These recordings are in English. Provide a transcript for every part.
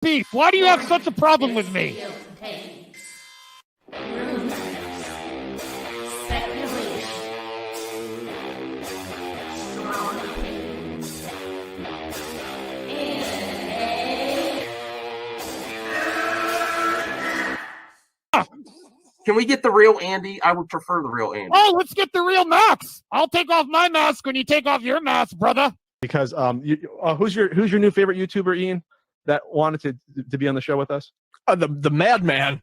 beef? Why do you have such a problem with me? Can we get the real Andy? I would prefer the real Andy. Oh, let's get the real Max. I'll take off my mask when you take off your mask, brother. Because who's your new favorite YouTuber, Ian, that wanted to be on the show with us? The Madman.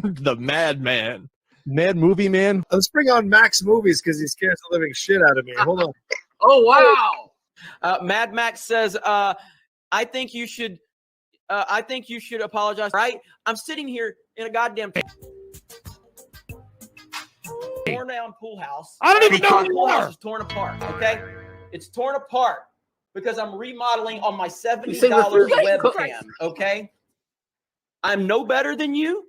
The Madman. Mad Movie Man. Let's bring on Max Movies because he scares the living shit out of me. Hold on. Oh, wow. Mad Max says, I think you should apologize. Right? I'm sitting here in a goddamn torn down pool house. I don't even know the pool house is torn apart. Okay, it's torn apart because I'm remodeling on my $70 webcam. Okay, I'm no better than you.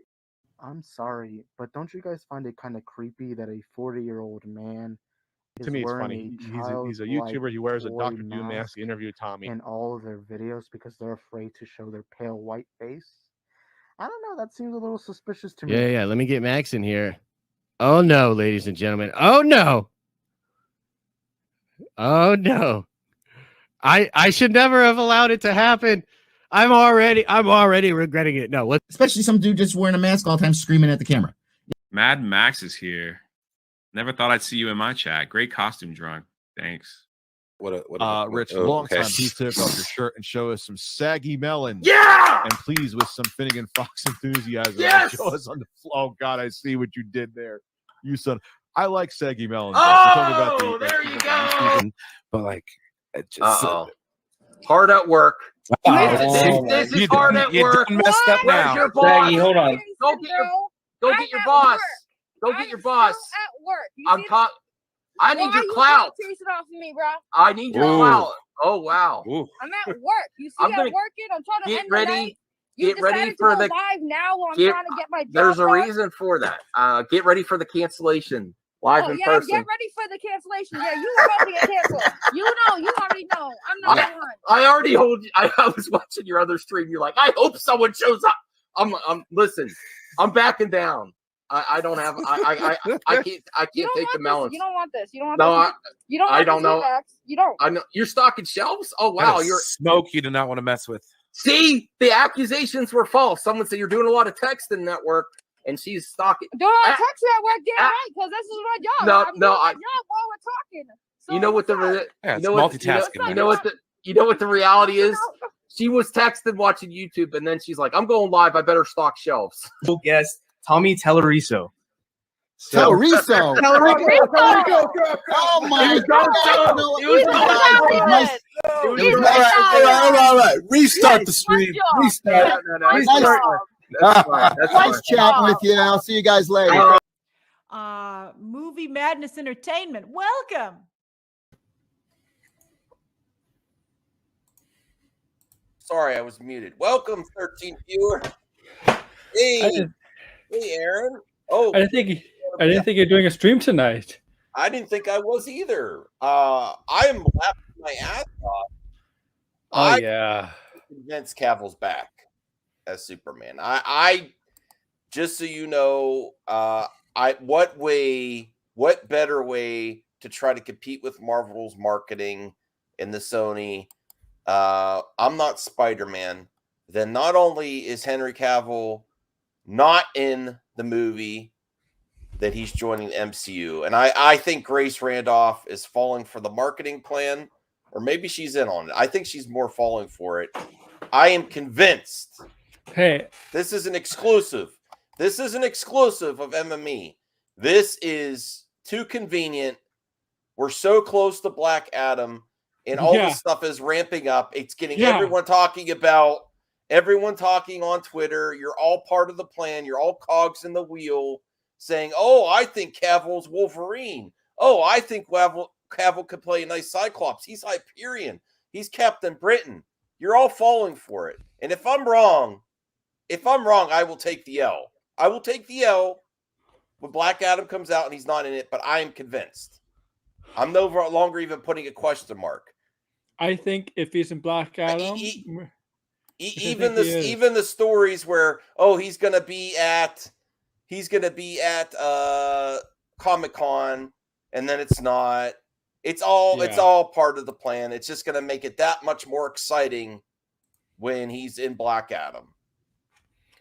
I'm sorry, but don't you guys find it kind of creepy that a 40-year-old man To me, it's funny. He's a YouTuber. He wears a Dr. Doom mask. He interviewed Tommy in all of their videos because they're afraid to show their pale white face. I don't know. That seems a little suspicious to me. Yeah. Let me get Max in here. Oh no, ladies and gentlemen. Oh no. Oh no. I should never have allowed it to happen. I'm already regretting it. No, especially some dude just wearing a mask all the time screaming at the camera. Mad Max is here. Never thought I'd see you in my chat. Great costume drawing. Thanks. Rich, long time. Please take off your shirt and show us some saggy melon. Yeah! And please, with some Finnegan Fox enthusiasm, Yes! show us on the floor. Oh, God, I see what you did there. You son. I like saggy melon. Oh, there you go. But, like, it just... Hard at work. This is hard at work. Messed up now. Your boss? Saggy, hold on. Go get your boss. Go get your boss. At work. I'm talking. I need your clout. Chase it off of me, bro. I need your clout. Oh wow. I'm at work. You see, I'm working. I'm trying to get end ready. The night. Get ready for the live now while I'm trying to get my job There's a done. reason for that. Get ready for the cancellation live in person. Get ready for the cancellation. Yeah, you already canceled. You already know. I'm not the one. I already hold you. I was watching your other stream. You're like, I hope someone shows up. I'm listen. I'm backing down. I don't have. I can't take the melons. You don't want this. You don't want this. You don't. I don't know. You don't. I know you're stocking shelves. Oh wow, you're smoke. You do not want to mess with. See, the accusations were false. Someone said you're doing a lot of texting at work, and she's stalking. Doing a text at work, damn right, because this is my job. I'm doing my job while we're talking. So you know what the multitasking. You know what the reality is. She was texting watching YouTube, and then she's like, "I'm going live. I better stock shelves." Guest Tommy Telleriso. Telleriso. Oh my God! All right. Restart the stream. Restart. Nice chatting with you. I'll see you guys later. Movie Madness Entertainment. Welcome. Sorry, I was muted. Welcome, 13 viewer. Hey, Aaron. Oh, I didn't think you're doing a stream tonight. I didn't think I was either. I am laughing my ass off. Yeah. Convinced Cavill's back as Superman. I just so you know, what better way to try to compete with Marvel's marketing in the Sony? I'm not Spider-Man. Then not only is Henry Cavill not in the movie that he's joining the MCU, and I think Grace Randolph is falling for the marketing plan, or maybe she's in on it. I think she's more falling for it. I am convinced. Hey, this is an exclusive. This is an exclusive of MME. This is too convenient. We're so close to Black Adam, and all this stuff is ramping up. It's getting everyone talking about. Everyone talking on Twitter. You're all part of the plan. You're all cogs in the wheel saying, oh, I think Cavill's Wolverine. Oh, I think Cavill could play a nice Cyclops. He's Hyperion. He's Captain Britain. You're all falling for it. And if I'm wrong, I will take the L. I will take the L when Black Adam comes out and he's not in it, but I am convinced. I'm no longer even putting a question mark. I think if he's in Black Adam... even the stories where he's gonna be at Comic-Con and then it's not. It's all part of the plan. It's just gonna make it that much more exciting when he's in Black Adam.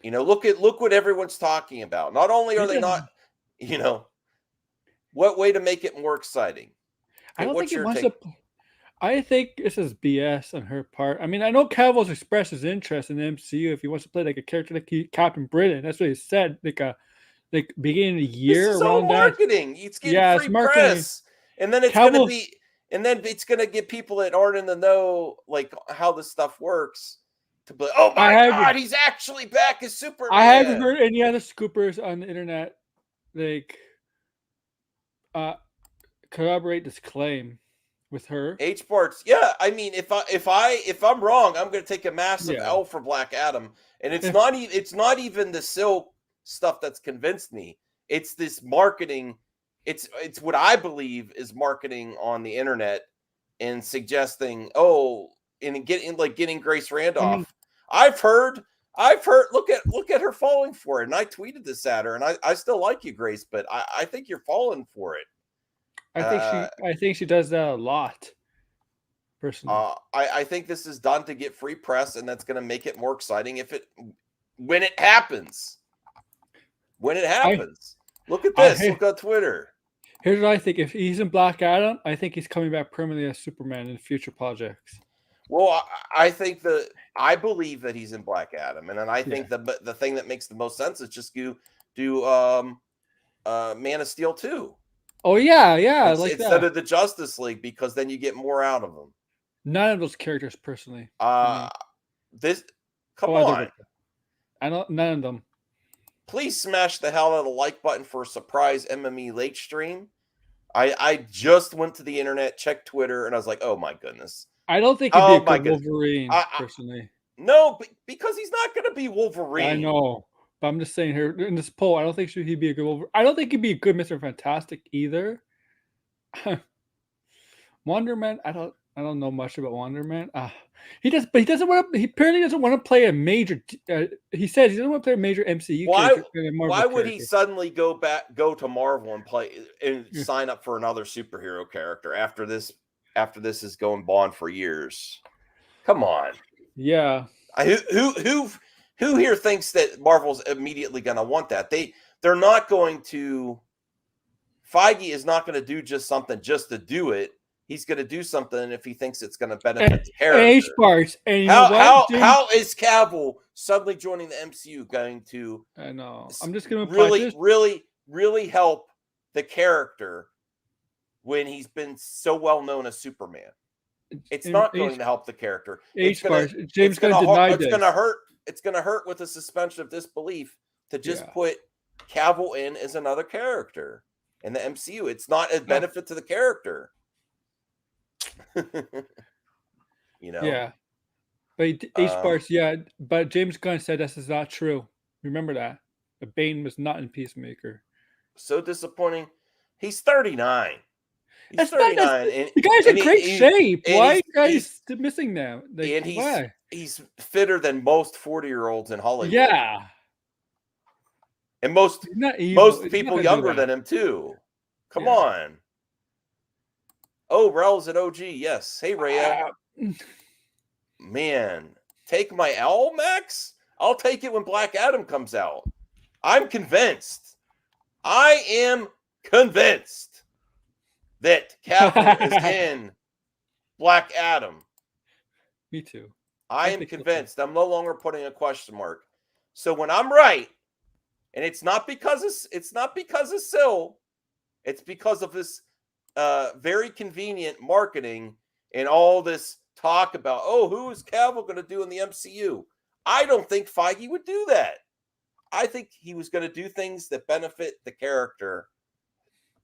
Look what everyone's talking about. Not only are they not, what way to make it more exciting? I don't think he wants to. I think this is BS on her part. I mean, I know Cavill's expressed his interest in the MCU if he wants to play like a character like Captain Britain. That's what he said. Like beginning of the year. This is all marketing. It's getting free press, and then it's gonna get people that aren't in the know like how this stuff works. To be, oh my God, he's actually back as Superman. I haven't heard any other scoopers on the internet corroborate this claim with her. H parts, yeah. I mean, if I'm wrong, I'm going to take a massive L for Black Adam, and it's not even the silk stuff that's convinced me. It's this marketing. It's what I believe is marketing on the internet and suggesting and getting Grace Randolph. I've heard. Look at her falling for it, and I tweeted this at her, and I still like you, Grace, but I think you're falling for it. I think she does that a lot. Personally, I think this is done to get free press, and that's going to make it more exciting when it happens. When it happens, look at this. Look on Twitter. Here's what I think: if he's in Black Adam, I think he's coming back permanently as Superman in future projects. Well, I believe that he's in Black Adam, and then I think the thing that makes the most sense is just do Man of Steel 2. Oh yeah, instead of the Justice League, because then you get more out of them. None of those characters, personally. Come on. None of them. Please smash the hell out of the like button for a surprise MME late stream. I just went to the internet, checked Twitter, and I was like, oh my goodness. I don't think he'd be a good Wolverine, personally. No, because he's not going to be Wolverine. I know. But I'm just saying here in this poll, I don't think he'd be a good Wolverine. I don't think he'd be a good Mr. Fantastic either. Wonder Man, I don't know much about Wonder Man. He apparently doesn't want to play a major. He says he doesn't want to play a major MCU. Why would he suddenly go to Marvel and play and sign up for another superhero character after this is going Bond for years? Come on. Yeah. Who here thinks that Marvel's immediately going to want that? They're not going to. Feige is not going to do just something just to do it. He's going to do something if he thinks it's going to benefit the character. How is Cavill suddenly joining the MCU going to? I know. I'm just going to really help the character when he's been so well known as Superman. It's not going to help the character. It's going to hurt. It's going to hurt with a suspension of disbelief to just put Cavill in as another character in the MCU. It's not a benefit to the character. Yeah, but James Gunn said this is not true. Remember that the Bane was not in Peacemaker. So disappointing. He's 39. He's 39. The guy's in great shape. Why are you guys missing them? He's fitter than most 40-year-olds in Hollywood. Yeah, and most people younger than him too. Come on. Oh, Rel's an OG. Yes. Hey, Rhea. Man, take my L, Max? I'll take it when Black Adam comes out. I'm convinced. I am convinced that Cavill is in Black Adam. Me too. I am convinced. I'm no longer putting a question mark. So when I'm right, and it's not because of Syl, it's because of this very convenient marketing and all this talk about, who is Cavill going to do in the MCU? I don't think Feige would do that. I think he was going to do things that benefit the character.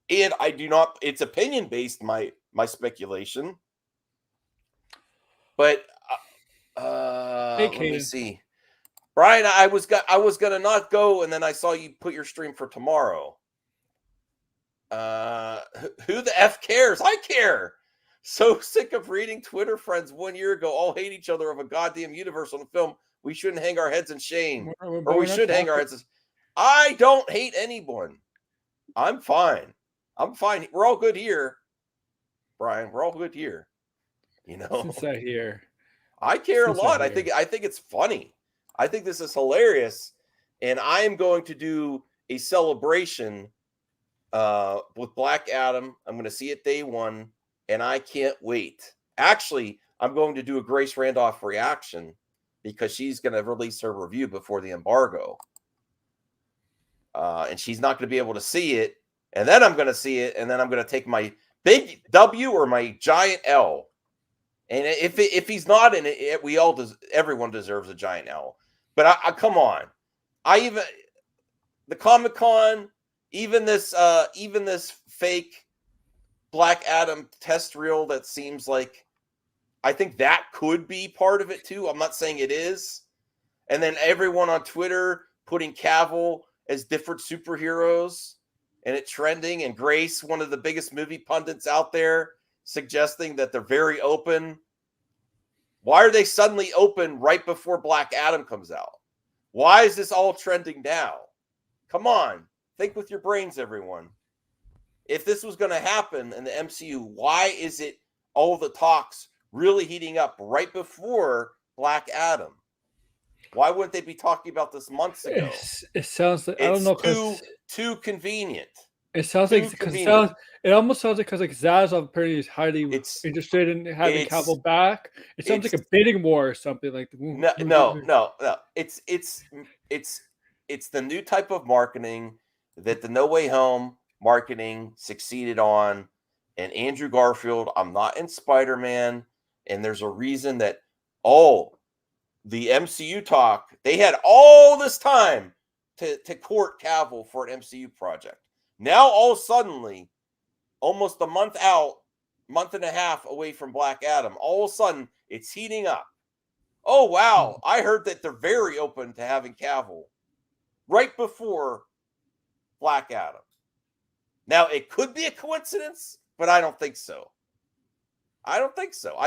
And I do not, it's opinion based, my speculation. But let me see. Brian, I was gonna not go, and then I saw you put your stream for tomorrow. Who the F cares? I care. So sick of reading Twitter friends 1 year ago all hate each other of a goddamn universe on a film We shouldn't hang our heads in shame, But or we're we not should hang our talking- heads. I don't hate anyone. I'm fine. I'm fine. We're all good here, Brian. We're all good here. You know, Since I hear, I care a Since I lot. I hear. think it's funny. I think this is hilarious, and I am going to do a celebration with Black Adam. I'm going to see it day one, and I can't wait. Actually, I'm going to do a Grace Randolph reaction because she's going to release her review before the embargo, and she's not going to be able to see it. And then I'm going to see it, and then I'm going to take my big W or my giant L. And if he's not in it, everyone deserves a giant L. But I come on, the Comic-Con, even this fake Black Adam test reel that seems like, I think that could be part of it too. I'm not saying it is. And then everyone on Twitter putting Cavill as different superheroes and it trending, and Grace, one of the biggest movie pundits out there, suggesting that they're very open. Why are they suddenly open right before Black Adam comes out? Why is this all trending now? Come on, think with your brains, everyone. If this was going to happen in the MCU, why is it all the talks really heating up right before Black Adam? Why wouldn't they be talking about this months ago? It sounds like, I don't know, too convenient. It sounds like because it almost sounds like because like Zaslav apparently is highly interested in having Cavill back. It sounds like a bidding war or something like. No. It's the new type of marketing that the No Way Home marketing succeeded on. And Andrew Garfield, I'm not in Spider-Man, and there's a reason that the MCU talk, they had all this time to court Cavill for an MCU project. Now, all suddenly, almost a month and a half away from Black Adam, all of a sudden, it's heating up. Oh, wow. I heard that they're very open to having Cavill right before Black Adam. Now, it could be a coincidence, but I don't think so. I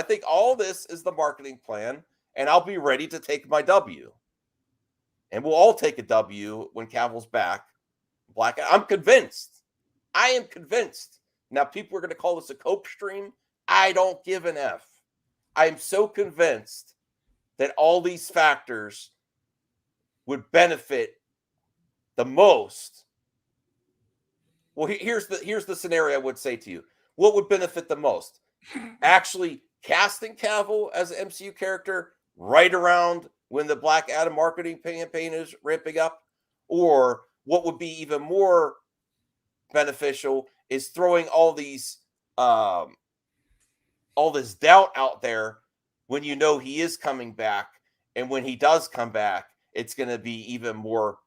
think all this is the marketing plan, and I'll be ready to take my W. And we'll all take a W when Cavill's back. I'm convinced. I am convinced. Now, people are going to call this a cope stream. I don't give an F. I am so convinced that all these factors would benefit the most. Well, here's the scenario I would say to you. What would benefit the most? Actually casting Cavill as an MCU character right around when the Black Adam marketing campaign is ramping up? Or what would be even more beneficial is throwing all this doubt out there when you know he is coming back, and when he does come back, it's going to be even more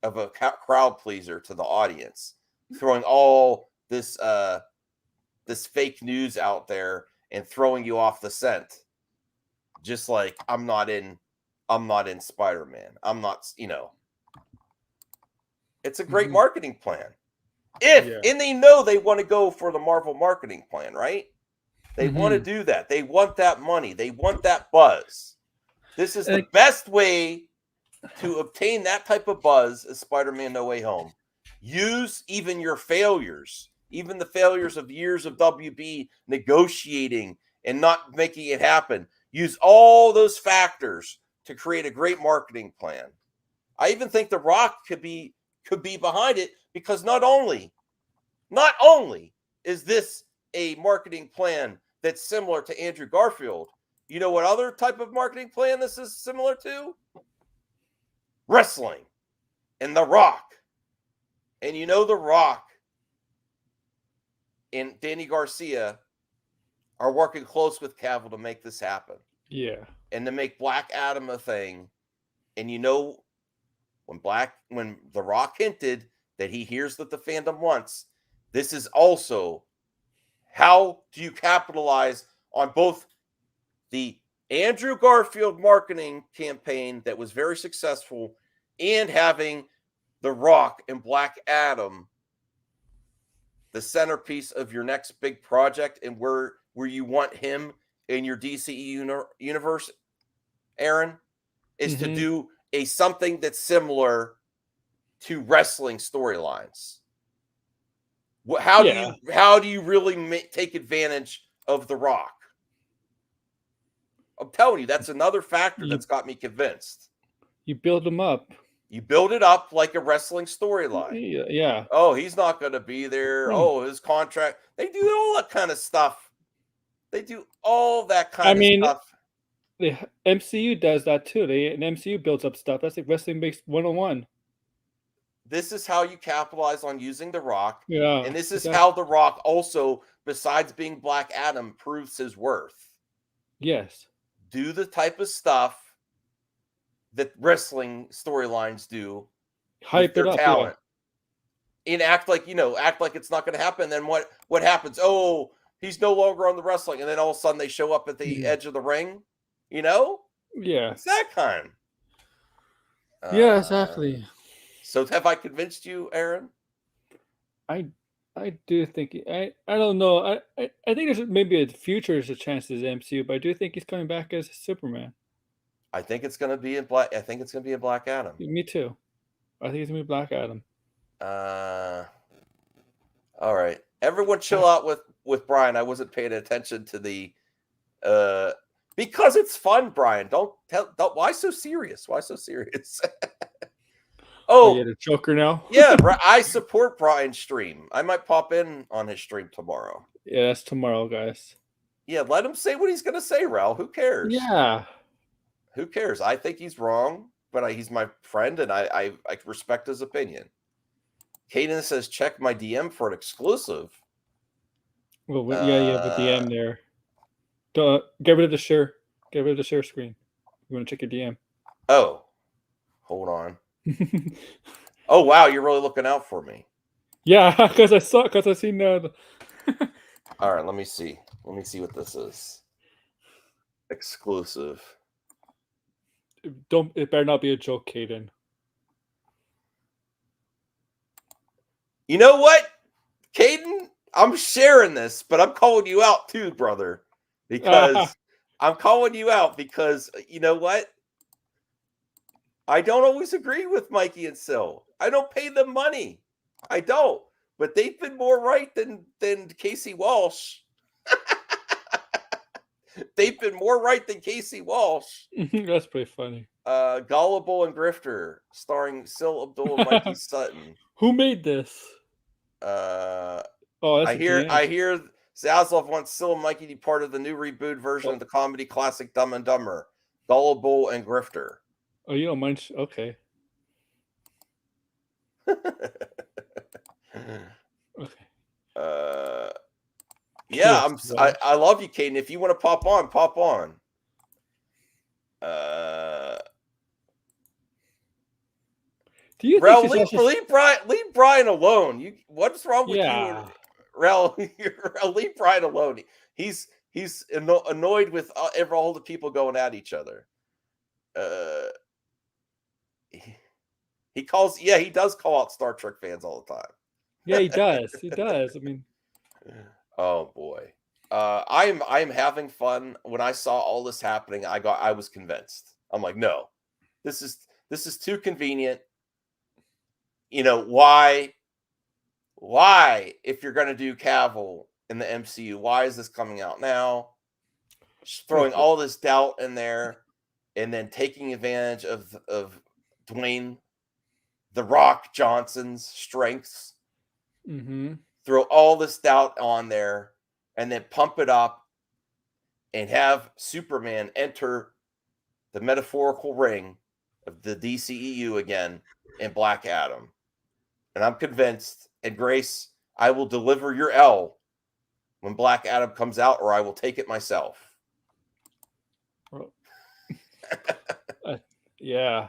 of a crowd pleaser to the audience, throwing all this fake news out there and throwing you off the scent. Just like I'm not in Spider-Man. I'm not, it's a great marketing plan. And they know they want to go for the Marvel marketing plan, right? They want to do that. They want that money. They want that buzz. This is the best way to obtain that type of buzz as Spider-Man No Way Home. Use even your failures, even the failures of years of WB negotiating and not making it happen. Use all those factors to create a great marketing plan. I even think The Rock could be behind it, because not only is this a marketing plan that's similar to Andrew Garfield, you know what other type of marketing plan this is similar to? Wrestling and The Rock. And The Rock and Danny Garcia are working close with Cavill to make this happen. Yeah. And to make Black Adam a thing. And when The Rock hinted that he hears what the fandom wants, this is also how do you capitalize on both the Andrew Garfield marketing campaign that was very successful and having The Rock and Black Adam the centerpiece of your next big project, and where you want him in your DC universe, Aaron? is to do something that's similar to wrestling storylines. How do you really take advantage of The Rock? I'm telling you, that's another factor that's got me convinced. You build them up. You build it up like a wrestling storyline. Yeah. Oh, he's not going to be there. Oh, his contract. They do all that kind of stuff. They do all that kind of stuff. The MCU does that too. The MCU builds up stuff. That's like wrestling based 101. This is how you capitalize on using The Rock. Yeah. And this is how The Rock also, besides being Black Adam, proves his worth. Yes. Do the type of stuff that wrestling storylines do. Hype their it up, talent. And act like it's not going to happen. Then what happens? Oh, he's no longer on the wrestling. And then all of a sudden they show up at the edge of the ring. You know? Yeah. It's that kind. Yeah, exactly. So have I convinced you, Aaron? I do think I don't know. I think there's maybe a future there's a chance as MCU, but I do think he's coming back as Superman. I think it's going to be in Black. I think it's going to be a Black Adam. Me too. I think it's going to be Black Adam. All right. Everyone chill out with Brian. I wasn't paying attention to the because it's fun, Brian. Don't why so serious? Why so serious? Oh, the Joker now? Yeah, I support Brian's stream. I might pop in on his stream tomorrow. Yeah, that's tomorrow, guys. Yeah, let him say what he's going to say, Rel. Who cares? Yeah. Who cares? I think he's wrong, but he's my friend, and I respect his opinion. Caden says, check my DM for an exclusive. Well, yeah, you have a DM there. Get rid of the share. Get rid of the share screen. You want to check your DM. Oh, hold on. Oh, wow, you're really looking out for me. Yeah, because I seen that. All right, let me see. Let me see what this is. Exclusive. It better not be a joke, Caden. You know what, Caden? I'm sharing this, but I'm calling you out too, brother. Because I'm calling you out because you know what? I don't always agree with Mikey and Sil. I don't pay them money. I don't. But they've been more right than Casey Walsh. They've been more right than Casey Walsh. That's pretty funny. Gullible and Grifter, starring Sil Abdul and Mikey Sutton. Who made this? I hear Zaslav wants Sil and Mikey to be part of the new reboot version of the comedy classic Dumb and Dumber. Gullible and Grifter. Oh, you don't mind? Okay. Okay. Yeah, I love you, Caden. If you want to pop on, pop on. Do you Rel, leave Brian alone? What's wrong with you? Rel, leave Brian alone. He's annoyed with all the people going at each other. He does call out Star Trek fans all the time. Yeah, he does. He does. I mean, oh boy, I'm having fun. When I saw all this happening, I was convinced. I'm like, no, this is too convenient. You know why? Why, if you're going to do Cavill in the MCU, why is this coming out now? Just throwing all this doubt in there, and then taking advantage of Dwayne The Rock Johnson's strengths. Mm-hmm. Throw all this doubt on there, and then pump it up, and have Superman enter the metaphorical ring of the DCEU again in Black Adam. And I'm convinced, and Grace, I will deliver your L when Black Adam comes out, or I will take it myself. Yeah.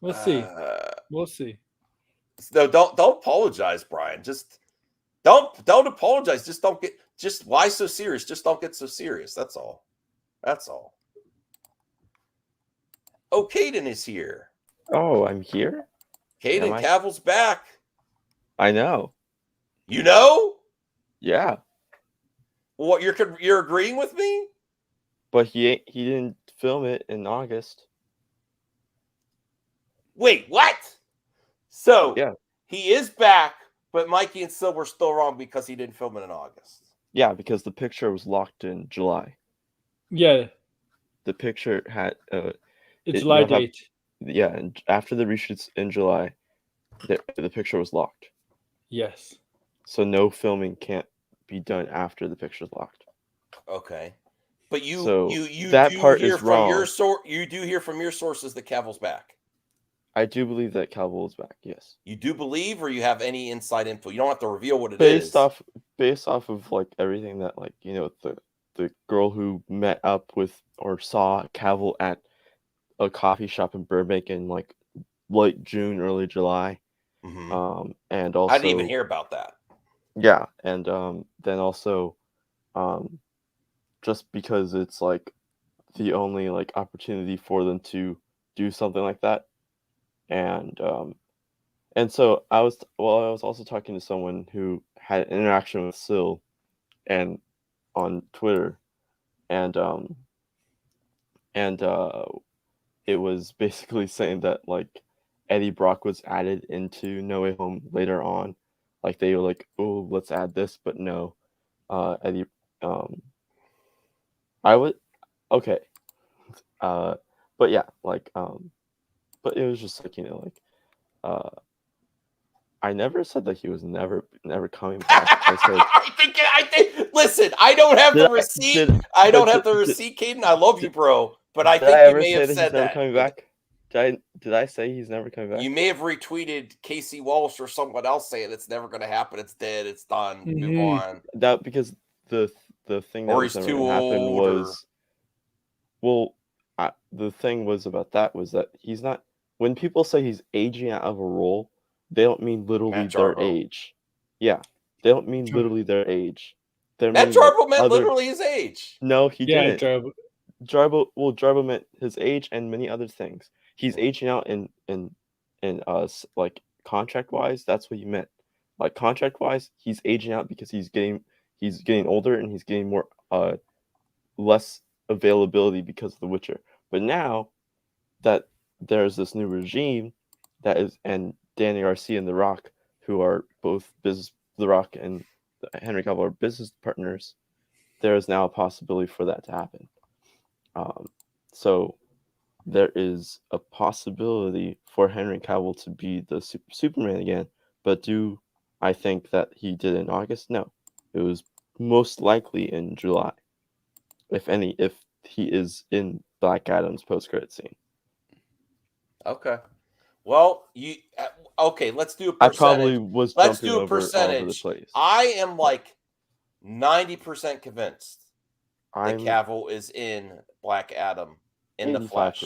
We'll see. We'll see. No, don't apologize, Brian. Just don't apologize. Just why so serious? Just don't get so serious. That's all. That's all. Oh, Caden is here. Oh, I'm here? Caden, Cavill's back. I know. You know? Yeah. What, you're agreeing with me? But he didn't film it in August. Wait, what? So Yeah. he is back, but Mikey and Sil were still wrong because he didn't film it in August. Yeah, because the picture was locked in July. Yeah. The picture had July date. Yeah, and after the reshoots in July, the picture was locked. Yes. So no filming can't be done after the picture's locked. Okay. But you that do part hear is from wrong. You do hear from your sources that Cavill's back. I do believe that Cavill is back. Yes. You do believe, or you have any inside info? You don't have to reveal what it is. Based off of like everything that the girl who met up with or saw Cavill at a coffee shop in Burbank in like late June, early July. Mm-hmm. And also I didn't even hear about that. Yeah, and then also just because it's like the only like opportunity for them to do something like that. And so I was also talking to someone who had an interaction with Sil and on Twitter, and it was basically saying that like Eddie Brock was added into No Way Home later on. Like they were like, oh, let's add this, but no, Eddie. I would okay, but yeah, like but it was just like I never said that he was never coming back. I said I think. Listen, I don't have the receipt. I don't have the receipt, Caden. I love you, bro, but I think you may have said that. Coming back? Did I say he's never coming back? You may have retweeted Casey Walsh or someone else saying it's never going to happen. It's dead. It's done. Move on. That because the thing that Or was he's never too gonna happen old, was the thing was about that was that he's not. When people say he's aging out of a role, they don't mean literally their age. Yeah, they don't mean literally their age. Matt Jarbo meant literally his age. No, he didn't. Jarbo. Jarbo meant his age and many other things. He's aging out in like contract wise. That's what he meant. Like contract wise, he's aging out because he's getting older and he's getting more less availability because of The Witcher. But now that there's this new regime that is, and Danny Garcia and The Rock, who are both The Rock and Henry Cavill are business partners, there is now a possibility for that to happen. So there is a possibility for Henry Cavill to be the Superman again, but do I think that he did in August? No. It was most likely in July. If he is in Black Adam's post-credit scene. Okay. Well, okay, let's do a I percentage. probably was let's jumping do a over percentage. all over the place. I am like 90% convinced that Cavill is in Black Adam in the Flash.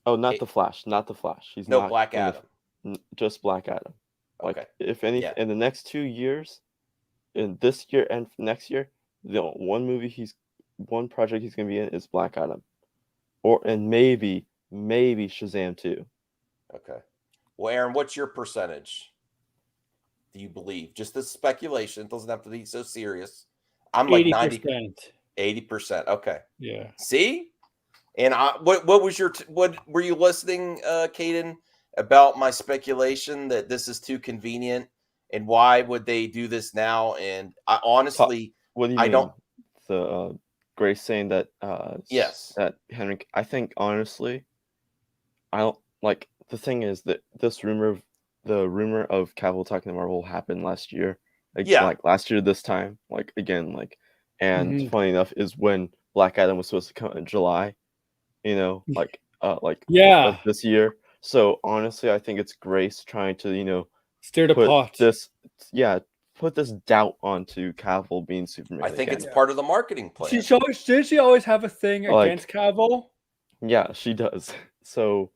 Oh, not the Flash. Not the Flash. He's no not Black Adam. Just Black Adam. Like okay. If any in the next 2 years, in this year and next year, the one project he's gonna be in is Black Adam, and maybe Shazam too. Okay. Well, Aaron, what's your percentage? Do you believe? Just this speculation. It doesn't have to be so serious. I'm like 80%. 80%. Okay. Yeah. See? And what was your what were you listening, Caden, about my speculation that this is too convenient and why would they do this now? And I honestly, what do you mean? The Grace saying that yes, that Henry. I think honestly, I don't like. The thing is that the rumor of Cavill talking to Marvel happened last year. Like last year this time. Like again, like, and funny enough is when Black Adam was supposed to come in July. Like this year. So honestly, I think it's Grace trying to stir the pot. Put this doubt onto Cavill being Superman. I think it's part of the marketing plan. Did she always have a thing against Cavill? Yeah, she does. So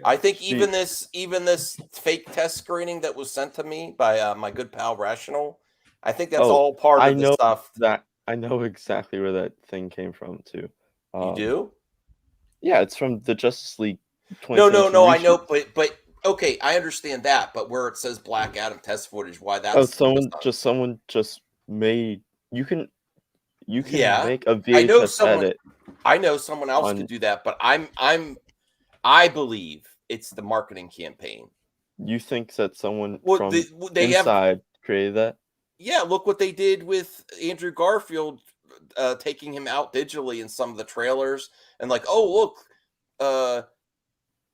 I think even this fake test screening that was sent to me by my good pal Rational, I think that's all part of the stuff. I know exactly where that thing came from too. You do? Yeah, it's from the Justice League. No, I know, but okay, I understand that. But where it says Black Adam test footage, why that's someone just made you you can Yeah, make a I know VHS someone. edit. I know someone else on- could do that, but I believe it's the marketing campaign. You think that someone Well, from they have- inside created that? Yeah, look what they did with Andrew Garfield, taking him out digitally in some of the trailers, and like, oh look,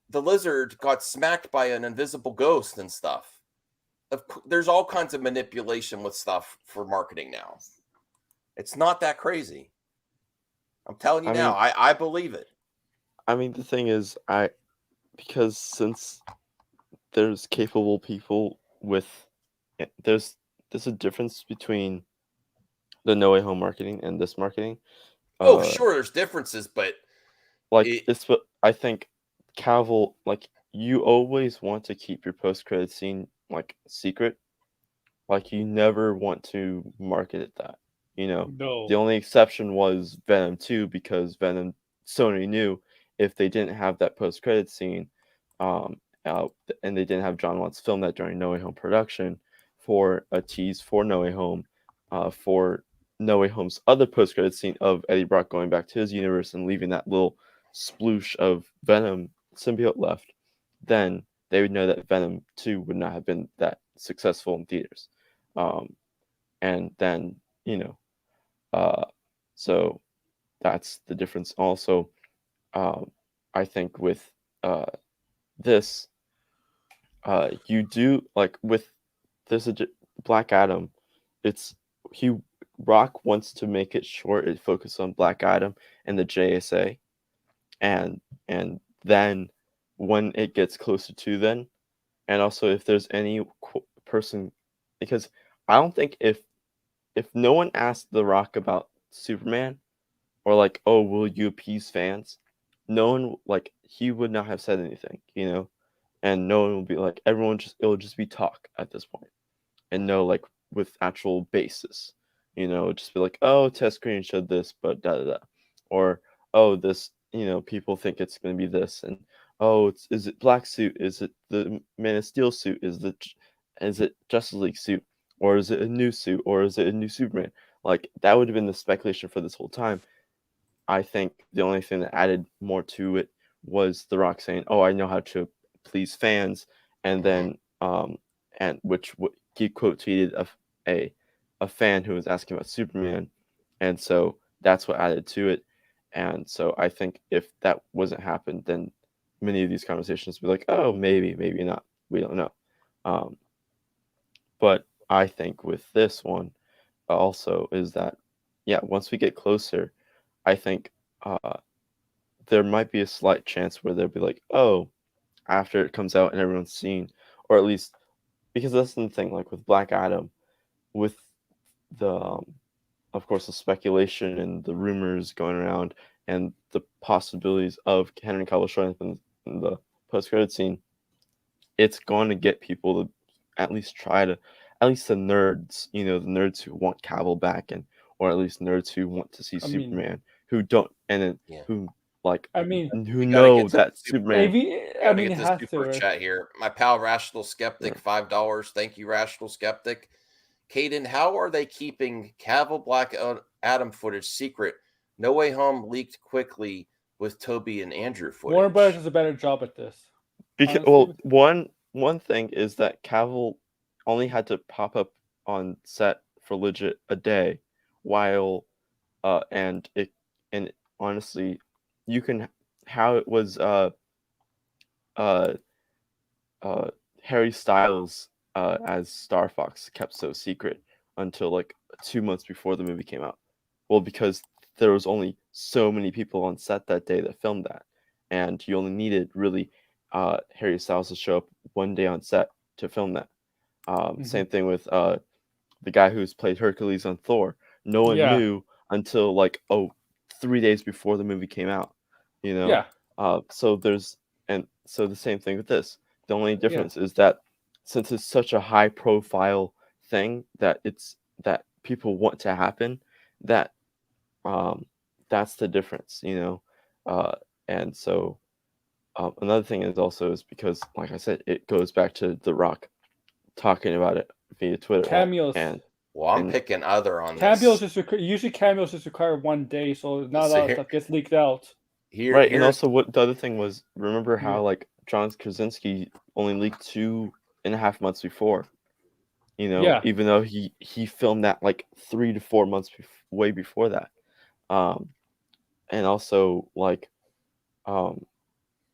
the lizard got smacked by an invisible ghost and stuff. There's all kinds of manipulation with stuff for marketing now. It's not that crazy. I'm telling you now, I believe it. I mean, the thing is, because since there's capable people with, there's a difference between the No Way Home marketing and this marketing. Oh, sure, there's differences, but like it's what I think. Cavill, like, you always want to keep your post-credit scene like secret. Like, you never want to market it that. No. The only exception was Venom 2, because Sony knew if they didn't have that post-credit scene, and they didn't have John Watts film that during No Way Home production for a tease for No Way Home, for No Way Home's other post-credit scene of Eddie Brock going back to his universe and leaving that little sploosh of Venom symbiote left, then they would know that Venom 2 would not have been that successful in theaters. And then, so that's the difference. Also, I think with this, you do, like, with this Black Adam, Rock wants to make it short. It focuses on Black Adam and the JSA, and then when it gets closer to then, and also if there's any person, because I don't think if no one asked The Rock about Superman, or like, oh, will you appease fans, no one, like, he would not have said anything, and no one will be like, it'll just be talk at this point, and no, like, with actual basis, just be like, oh, test screen showed this, but da da da, or oh, this, people think it's going to be this, and oh, is it black suit, is it the Man of Steel suit, is it Justice League suit, or is it a new suit, or is it a new Superman? Like, that would have been the speculation for this whole time. I think the only thing that added more to it was The Rock saying, oh, I know how to please fans, and then and which he quote tweeted a fan who was asking about Superman, and so that's what added to it. And so I think if that wasn't happened, then many of these conversations would be like, oh, maybe not, we don't know. But I think with this one also is that, yeah, once we get closer, I think there might be a slight chance where they'll be like, oh, after it comes out and everyone's seen, or at least, because that's the thing, like with Black Adam, with the of course the speculation and the rumors going around and the possibilities of Henry Cavill showing up in the post-credit scene, it's going to get people to at least the nerds, the nerds who want Cavill back, or at least nerds who want to see Superman, who don't, and then who, like, who know that Superman. Get this super chat here. My pal Rational Skeptic, $5. Thank you, Rational Skeptic. Caden, how are they keeping Cavill Black Adam footage secret? No Way Home leaked quickly with Toby and Andrew footage. Warner Brothers does a better job at this. Because, well, one thing is that Cavill only had to pop up on set for legit a day, while and honestly, you can, how it was Harry Styles as Star Fox kept so secret until like 2 months before the movie came out. Well, because there was only so many people on set that day that filmed that, and you only needed really Harry Styles to show up one day on set to film that. Same thing with the guy who's played Hercules on Thor. No one knew until like 3 days before the movie came out. So the same thing with this. The only difference is that since it's such a high profile thing that people want to happen, that that's the difference, and so another thing is because, like I said, it goes back to The Rock talking about it via Twitter cameos, and Well, I'm And- picking other on Cameos this. usually cameos just require 1 day, so not a So lot of here- stuff gets leaked out. Right, and also what the other thing was, remember how Yeah. like John Krasinski only leaked 2.5 months before, you know, Yeah. even though he filmed that like 3 to 4 months way before that, and also like,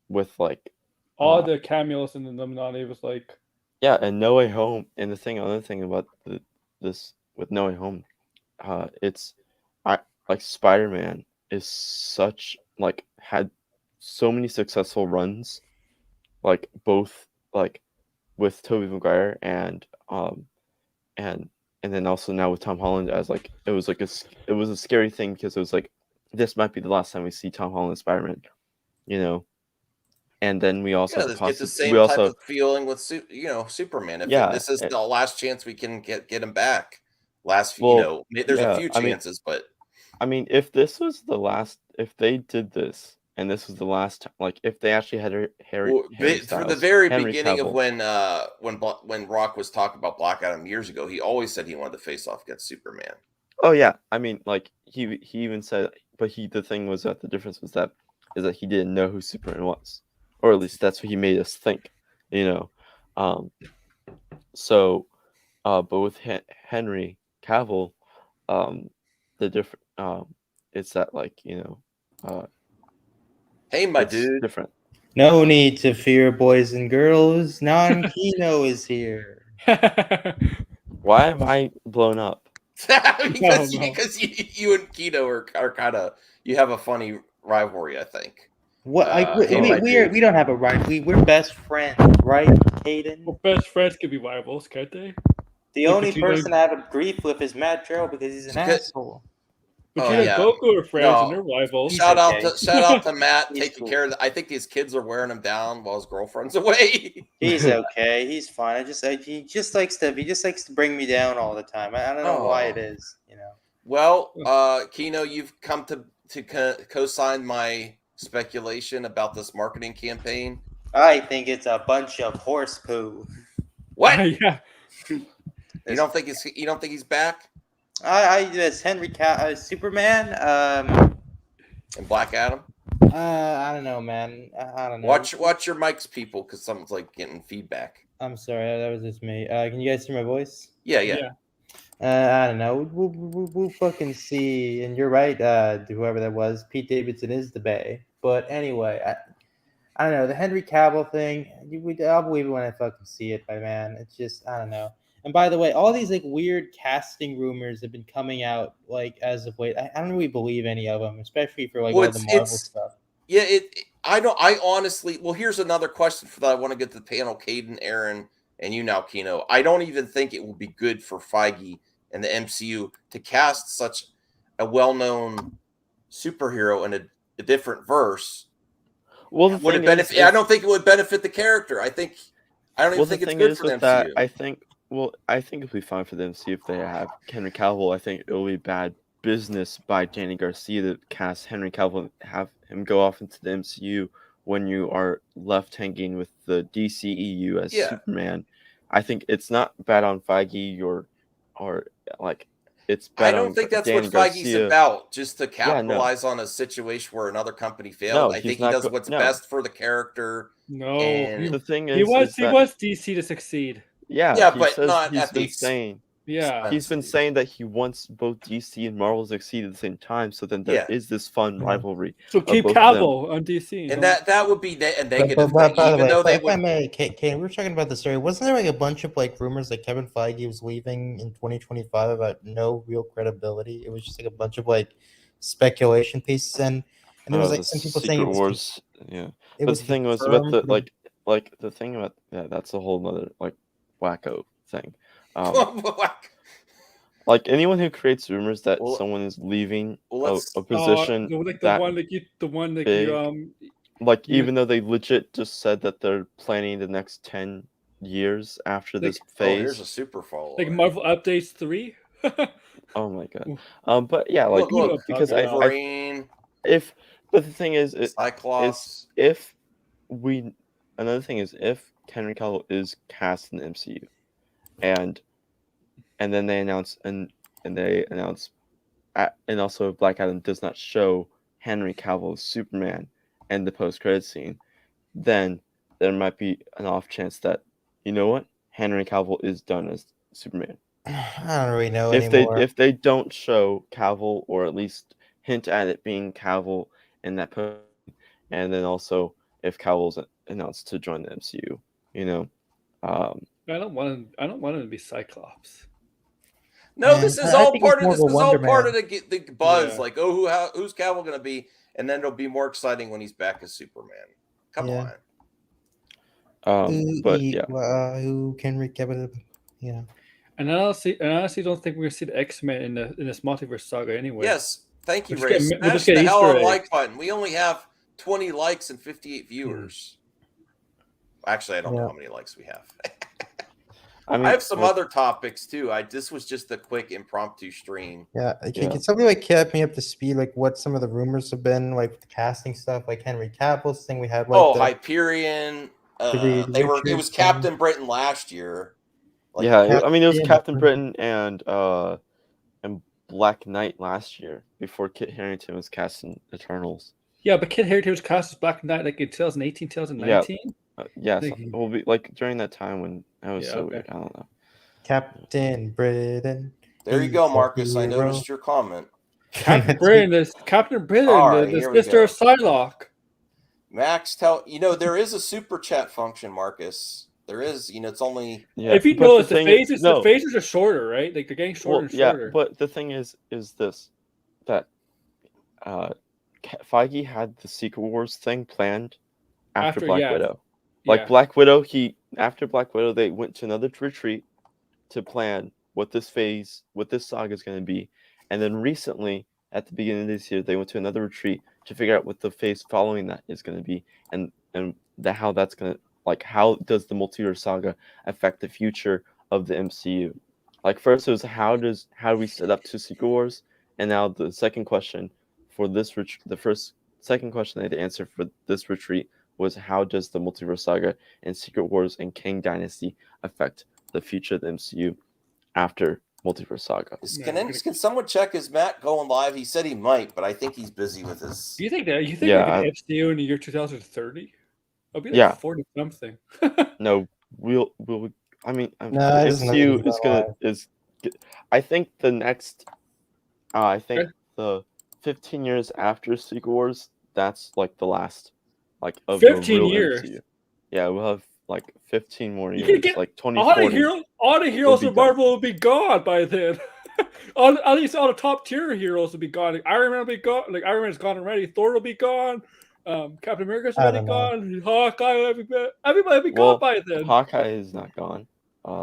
with like All the cameos in the Illuminati was like, yeah, and No Way Home, and another thing about this with No Way Home, it's like Spider-Man is such like had so many successful runs, like both like with Tobey Maguire and then also now with Tom Holland, as like it was a scary thing because it was like this might be the last time we see Tom Holland as Spider-Man, you know. And then we also Get the same type of feeling with Superman. If this is the last chance we can get him back. There's a few chances, but I mean, if this was the last, if they did this and this was the last time, like if they actually had Harry for the very Henry beginning of Cavill- when Rock was talking about Black Adam years ago, he always said he wanted to face off against Superman. Oh yeah, I mean, like he even said, but the thing was that the difference was that he didn't know who Superman was, or at least that's what he made us think, you know. So, but with Henry Cavill, the different it's that like, you know, hey my it's dude, different. No need to fear, boys and girls. Non-Kino is here. Why am I blown up? because you and Keto are kind of, you have a funny rivalry, I think. What? Hey, we don't have a rivalry. We're best friends, right, Caden? Well, best friends could be rivals, can't they? The only person I have a grief with is Matt Terrell because he's an asshole. Vegeta and Goku are friends and they're rivals. Shout out to Matt taking care of. I think these kids are wearing him down while his girlfriend's away. He's okay. He's fine. He just likes to bring me down all the time. I don't know why it is. You know. Well, Kino, you've come to co-sign my speculation about this marketing campaign. I think it's a bunch of horse poo. What? Yeah. You don't think he's back? As Superman, and Black Adam. I don't know, man. I don't know. Watch your mics, people, because someone's like getting feedback. I'm sorry, that was just me. Can you guys hear my voice? Yeah. I don't know. We'll fucking see. And you're right. Whoever that was, Pete Davidson is the Bay. But anyway, I don't know. The Henry Cavill thing. I'll believe it when I fucking see it, my man. It's just, I don't know. And by the way, all these like weird casting rumors have been coming out like as of late. I don't really believe any of them, especially for like all the Marvel stuff. Yeah, I honestly. Well, here's another question for that. I want to get to the panel, Caden, Aaron, and you now, Kino. I don't even think it will be good for Feige and the MCU to cast such a well-known superhero in a different verse. Well, would it benefit? I don't think it would benefit the character. I don't even think it's good for the MCU. I think it'll be fine for them to see if they have Henry Cavill. I think it'll be bad business by Danny Garcia to cast Henry Cavill and have him go off into the MCU when you are left hanging with the DCEU as Superman. I think it's not bad on Feige or like it's bad. I don't think that's Danny what Feige's Garcia. about, just to capitalize on a situation where another company failed. I think he does what's best for the character. No, the thing is, he wants DC to succeed. Yeah, but not at the saying. Yeah, he's been saying that he wants both DC and Marvel to succeed at the same time. So then there is this fun rivalry. So keep Cavill on DC, and that would be a negative By thing. the Even way, though they if I may, Kate, we were talking about the story. Wasn't there like a bunch of like rumors that Kevin Feige was leaving in 2025 about no real credibility? It was just like a bunch of like speculation pieces, and there was like some people saying it was Wars. Yeah, but the thing was about the like the thing about that's a whole nother like wacko thing. Like anyone who creates rumors that someone is leaving a position, like even though they legit just said that they're planning the next 10 years after this phase. Here's a super follow. Like Marvel Updates 3. Oh my god. But yeah, like because Wolverine. But the thing is, Cyclops. Another thing is if Henry Cavill is cast in the MCU, and and then they announce and also Black Adam does not show Henry Cavill as Superman in the post-credit scene, then there might be an off chance that, you know what, Henry Cavill is done as Superman. I don't really know anymore. If they don't show Cavill, or at least hint at it being Cavill in that post, and then also if Cavill's announced to join the MCU, you know. I don't want him to be Cyclops. No, this is all part of the buzz. Yeah. Like, who's Cavill going to be? And then it'll be more exciting when he's back as Superman. Come on. But yeah, who can recover? Yeah. And I honestly don't think we're gonna see the X-Men in this multiverse saga anyway. Yes, thank you, We'll Ray. just get- we'll Smash just get the hell Easter on like eggs. button. We only have 20 likes and 58 viewers. Actually, I don't know how many likes we have. I have some other topics too. This was just a quick impromptu stream. Yeah, can somebody like keep me up to speed, like what some of the rumors have been, like the casting stuff, like Henry Cavill's thing we had. Like Hyperion. It was Captain Britain last year. Like, I mean, it was Captain Britain and Black Knight last year before Kit Harington was cast in Eternals. Yeah, but Kit Harington was cast as Black Knight like in 2018, 2019. Yes, it will be like during that time when that was so okay. weird. I don't know. Captain Britain. There you go, Marcus. I noticed your comment. Captain Britain, the sister of Psylocke. Max, there is a super chat function, Marcus. There is, it's only. Yeah, if you notice, the phases are shorter, right? Like they're getting shorter and shorter. Yeah, but the thing is this, that Feige had the Secret Wars thing planned after Black Widow. Like Black Widow, after Black Widow, they went to another retreat to plan what this saga is going to be, and then recently, at the beginning of this year, they went to another retreat to figure out what the phase following that is going to be, and how that's going to, like, how does the multiverse saga affect the future of the MCU? Like, first it was how do we set up to Secret Wars, and now the second question for this second question they had to answer for this retreat was how does the multiverse saga and Secret Wars and Kang Dynasty affect the future of the MCU after multiverse saga? Can someone check, is Matt going live? He said he might, but I think he's busy with his. Do you think we can MCU in the year 2030? It'll be like 40 something. No, we'll. I mean, MCU is. I think the next. I think the 15 years after Secret Wars, that's like the last, like, of 15 years. MCU. Yeah, we'll have like 15 more years, like 2040. All the heroes of Marvel will be gone by then. At least all the top tier heroes will be gone. Like Iron Man will be gone. Like Iron Man's gone already. Thor will be gone. Captain America's already gone. Hawkeye, everybody will be gone by then. Hawkeye is not gone.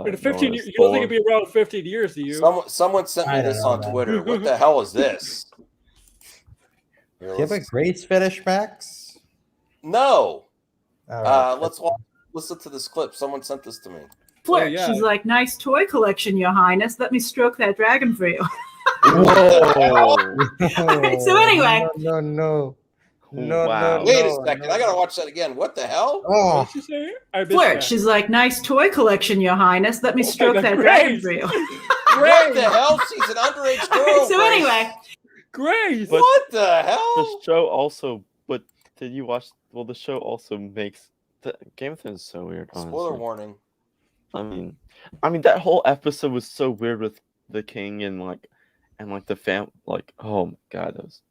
In 15 years, you don't think it'll be around 15 years, do you? Someone sent me this on Twitter. What the hell is this? Do you have a grades fetish, Max? No. Right. Let's listen to this clip. Someone sent this to me. Flirt. She's like, nice toy collection, Your Highness. Let me stroke that dragon for you. So anyway. No. Wow. Wait a second. I gotta watch that again. What the hell? Oh. What'd she say? Flirt. She's like, nice toy collection, Your Highness. Let me stroke that dragon for you. What the hell? She's an underage girl. So anyway. Grace. What the hell? The show also, but did you watch? Well, the show also makes Game of Thrones is so weird. Honestly. Spoiler warning. I mean, that whole episode was so weird with the king and the fam. Like, oh my god, that was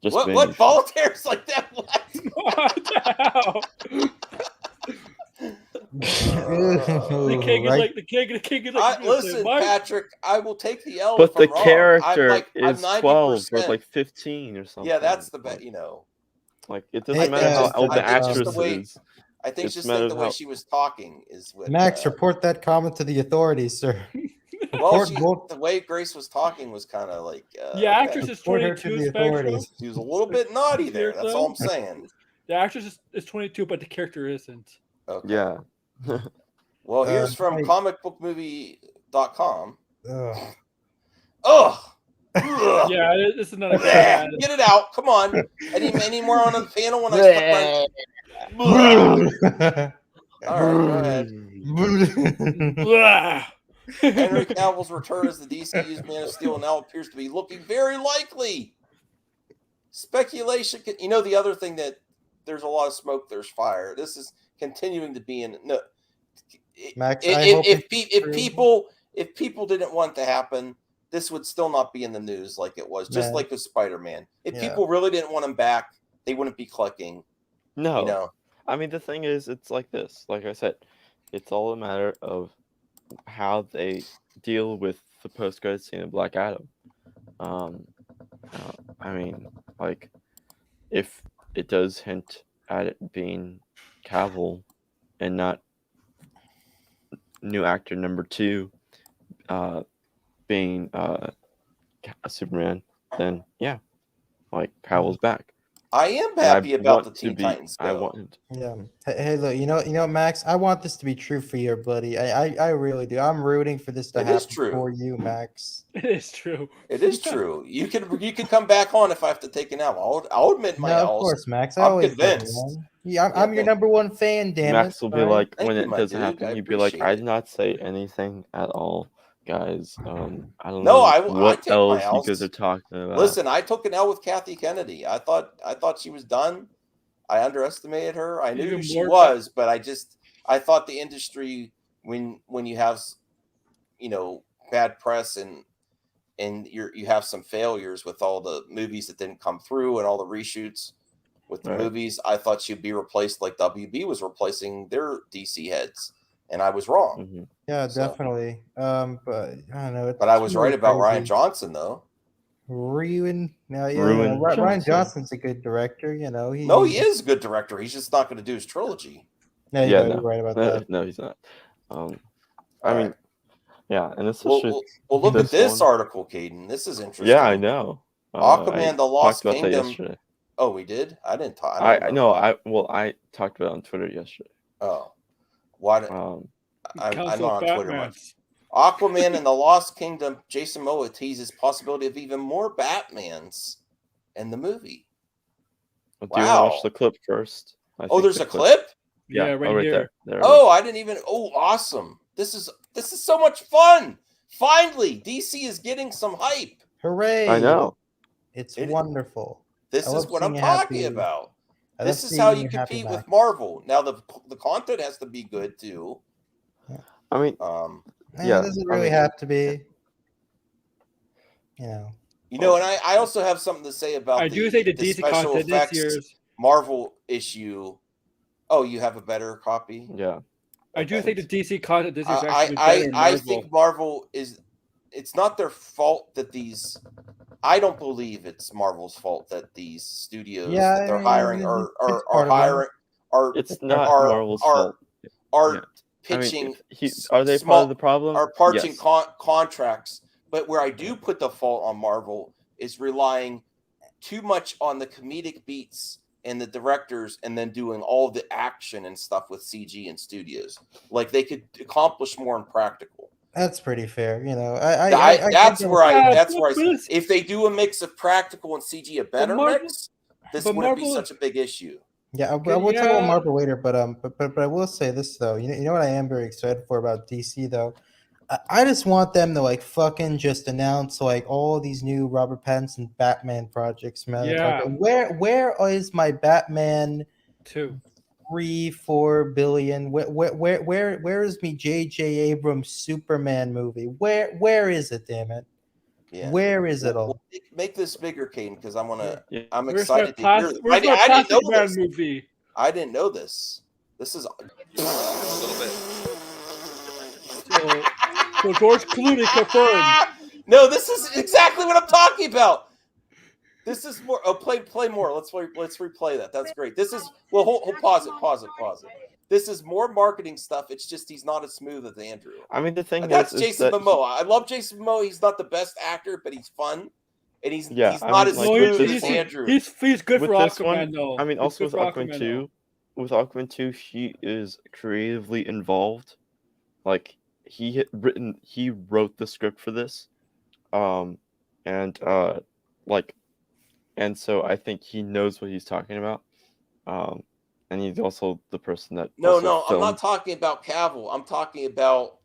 just what volunteers like that? What the hell? The king is like. Listen, Patrick, I will take the L. But if the I'm wrong. character I'm is 12 or like 15 or something. Yeah, that's the bet. Like, it doesn't matter how old the actress is. I think just the way she was talking is what. Max, report that comment to the authorities, sir. Well, the way Grace was talking was kind of like. Actress is 22. She was a little bit naughty there. That's all I'm saying. The actress is 22, but the character isn't. Okay. Yeah. Well, here's from comicbookmovie.com. Ugh. Yeah, this is not a bad. Get it out. Come on. Any more on the panel when I start? All right, go ahead. Henry Cavill's return as the DCU's Man of Steel now appears to be looking very likely. Speculation, the other thing that there's a lot of smoke, there's fire. This is continuing to be Max, if people didn't want to happen, this would still not be in the news like it was, just like with Spider-Man. If people really didn't want him back, they wouldn't be clicking. No. I mean, the thing is, it's like this. Like I said, it's all a matter of how they deal with the post-credit scene of Black Adam. I mean, like, if it does hint at it being Cavill and not new actor number 2 being a Superman, then yeah, like Cavill's back. I am happy about the Teen Titans. I want him to. Yeah. Hey, look, you know, Max, I want this to be true for you, buddy. I really do. I'm rooting for this to happen for you, Max. It is true. It is true. You can come back on if I have to take an hour. I'll admit my Of L's. course, Max. I'm convinced. I'm your number one fan, damn it. Max will be like, when it doesn't happen, he'd be like, I did not say anything at all, guys. I don't know what else you guys are talking about. Listen, I took an L with Kathy Kennedy. I thought she was done. I underestimated her. I knew who she was, but I thought the industry, when you have bad press and you have some failures with all the movies that didn't come through and all the reshoots with the movies, I thought she'd be replaced like WB was replacing their DC heads, and I was wrong. Mm-hmm. Yeah, definitely. But I don't know. But I was right about Ryan Johnson, though. Ryan Johnson. Johnson's a good director. He is a good director. He's just not going to do his trilogy. No, you're right about that. No, he's not. I mean, yeah, and especially look at this article, Caden. This is interesting. Yeah, I know. Aquaman: The Lost talked about that Kingdom. yesterday. Oh, we did. I didn't talk. I talked about it on Twitter yesterday. Oh, why? I'm not on Twitter much. Aquaman and the Lost Kingdom. Jason Momoa teases possibility of even more Batmans in the movie. Do you want to watch the clip first? There's a clip. Yeah, right here. There I didn't even. Oh, awesome! This is so much fun. Finally, DC is getting some hype. Hooray! I know. It's wonderful. This is what I'm talking about. This is how you compete with Marvel. Now the content has to be good too. I mean, it doesn't really have to be. And I also have something to say about. I do think the DC special content effects this year's Marvel issue. Oh, you have a better copy? Yeah. I do think the DC content this year's actually better. I think Marvel is. It's not their fault that these. I don't believe it's Marvel's fault that these studios that they're hiring are hiring are. It's not Marvel's fault. Are pitching? Are they part of the problem? Are parching contracts? But where I do put the fault on Marvel is relying too much on the comedic beats and the directors, and then doing all the action and stuff with CG and studios. Like they could accomplish more in practical. That's pretty fair, That's where if they do a mix of practical and CG, a better mix, this wouldn't be such a big issue. Yeah, we'll talk about Marvel later, but I will say this though. You know what I am very excited for about DC though. I just want them to fucking just announce all these new Robert Pattinson Batman projects, man. Yeah. Where is my Batman 2? 3-4 billion. Where is me J.J. Abrams Superman movie? Where is it? Damn it! Yeah. Where is it all? Make this bigger, Caden, because I'm Where's excited to hear. I didn't know this. Movie? I didn't know this. This is a little bit. So George Clooney confirmed. No, this is exactly what I'm talking about. This is more. Oh, play more. Let's replay that. That's great. This is hold pause it. This is more marketing stuff. It's just he's not as smooth as Andrew. I mean, the thing that's Jason Momoa. I love Jason Momoa. He's not the best actor, but he's fun, and he's not as smooth as Andrew. He's good for Aquaman though. I mean, also with Aquaman 2, he is creatively involved. Like he wrote the script for this, and so I think he knows what he's talking about. And he's also the person that. No, I'm not talking about Cavill. I'm talking about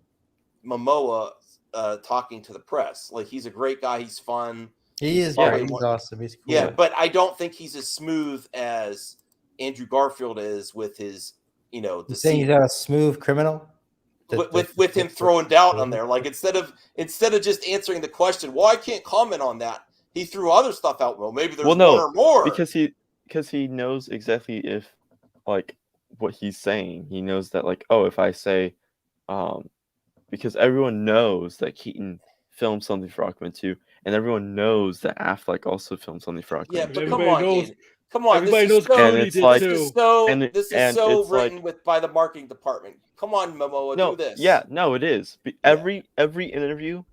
Momoa talking to the press. Like, he's a great guy. He's fun. He is. Probably He's awesome. He's cool. Yeah, but I don't think he's as smooth as Andrew Garfield is with his, You're saying he's not a smooth criminal? With him throwing doubt on there. Like, instead of just answering the question, well, I can't comment on that, he threw other stuff out. Well, maybe there's one or more. Because he knows exactly if, like, what he's saying. He knows that, like, oh, if I say, because everyone knows that Keaton filmed something for Aquaman 2, and everyone knows that Affleck also filmed something for Aquaman 2. Yeah, but come on, Keaton. Come on, everybody knows Clooney did this too. This is so written by the marketing department. Come on, Momoa, do this. Yeah, no, it is. Every interview,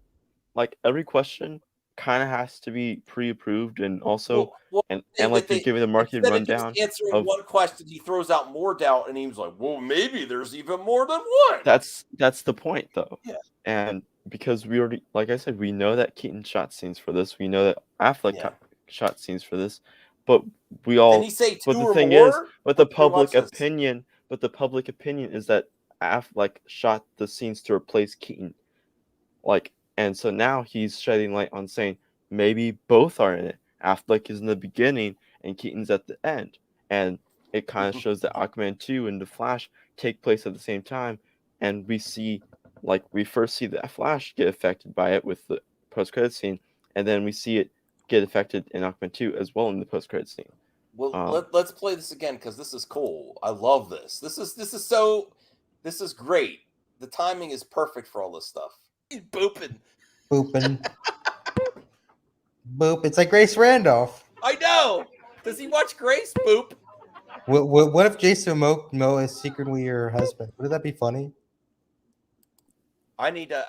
like every question, kind of has to be pre-approved, and also and like they're giving the marketing rundown. Of just answering one question, he throws out more doubt, and he was like, "Well, maybe there's even more than one." That's the point, though. Yeah. And because we already, like I said, we know that Keaton shot scenes for this. We know that Affleck shot scenes for this. But we all. Did he say but two the or thing more? is, but the public Watch this. opinion, is that Affleck shot the scenes to replace Keaton. Like, and so now he's shedding light on saying maybe both are in it. Affleck is in the beginning and Keaton's at the end, and it kind of shows that Aquaman 2 and The Flash take place at the same time, and we first see the Flash get affected by it with the post-credit scene, and then we see it get affected in Aquaman 2 as well in the post-credit scene. Well, let's play this again because this is cool. I love this. This is great. The timing is perfect for all this stuff. He's booping. Boop. It's like Grace Randolph. I know. Does he watch Grace? Boop. What if Jason Momoa is secretly your husband? Wouldn't that be funny? Hayden,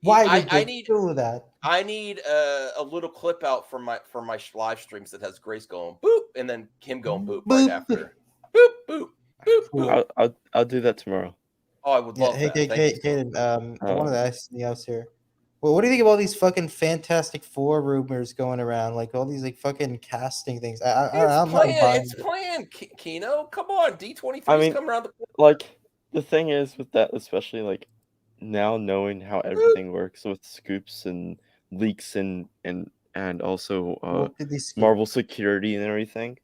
why would they do that? I need a little clip out from my live streams that has Grace going boop and then him going boop right after. Boop boop boop. boop. I'll do that tomorrow. Oh, I would love that. Hayden, I wanted to ask something else here. Well, what do you think of all these fucking Fantastic Four rumors going around? Like all these like fucking casting things. It's planned, Kino. Come on, D23's come around the. Like the thing is with that, especially like now knowing how everything works with scoops and leaks and also Marvel security and everything.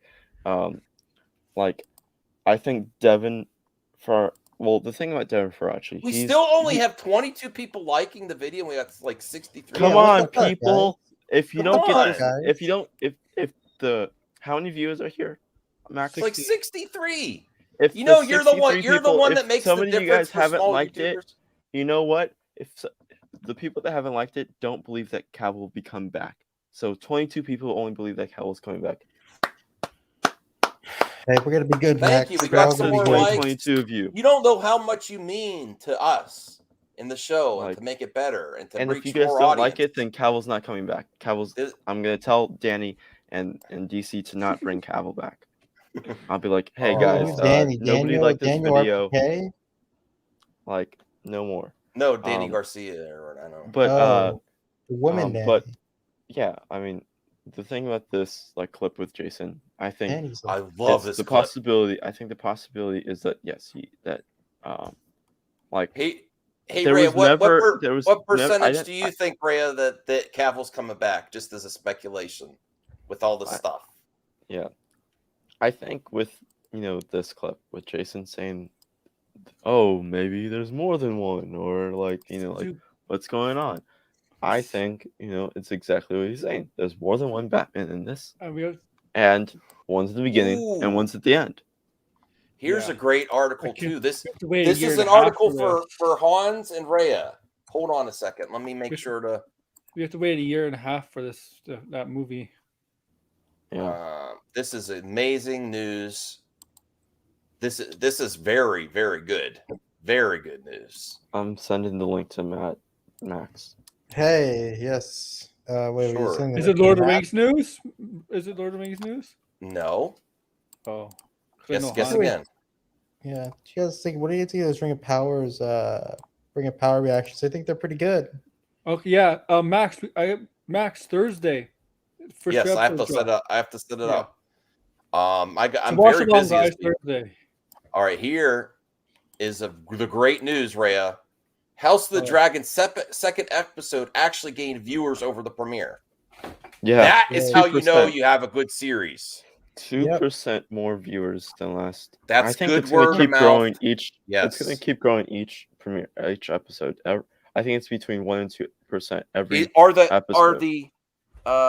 Like I think Devin the thing about Devin Faraci, we still only have 22 people liking the video. And we got like 63. Come on, people! If you don't get this, if the how many viewers are here, Max? Like 63. If you're the one. You're the one that makes the difference. Some of you guys haven't liked it. You know what? If the people that haven't liked it don't believe that Cavill will be coming back, so 22 people only believe that Cavill is coming back. Hey, we're gonna be good, Max. Thank you. We got some more likes. 22 of you. You don't know how much you mean to us in the show and to make it better and to reach more if you guys don't audience. like it, then Cavill's not coming back. I'm gonna tell Danny and DC to not bring Cavill back. I'll be like, hey guys, nobody liked this video. RPK? Like, no more. No, Danny Garcia. I know. But the woman. But yeah, I mean, the thing about this clip with Jason, I think I love this. The possibility. I think the possibility is that Hey, Rhea, what percentage do you think, Rhea, that Cavill's coming back? Just as a speculation, with all this stuff. Yeah, I think with this clip with Jason saying, "Oh, maybe there's more than one," or what's going on. I think it's exactly what he's saying. There's more than one Batman in this, and one's at the beginning and one's at the end. Here's a great article too. This is an article for Hans and Rhea. Hold on a second. Let me make sure to. We have to wait 1.5 years for that movie. Yeah. This is amazing news. This is very, very good. Very good news. I'm sending the link to Max. Hey, yes. Wait, Sure. Is it Lord of the Rings news? Is it Lord of the Rings news? No. Oh. Guess again. Yeah. Do you guys think? What do you think of those Ring of Powers? Ring of Power reactions. I think they're pretty good. Okay. Yeah. Max Thursday. Yes, I have to set up. I have to set it up. I'm very busy. Thursday. All right, here. is the great news, Rhea. House of the Dragon second episode actually gained viewers over the premiere. Yeah, that is how you know 2%. you have a good series. 2% more viewers than last. That's I think good it's going word to of keep growing mouth. each. It's going Yes. to keep growing each episode. I think it's between 1% and 2% every Are episode. the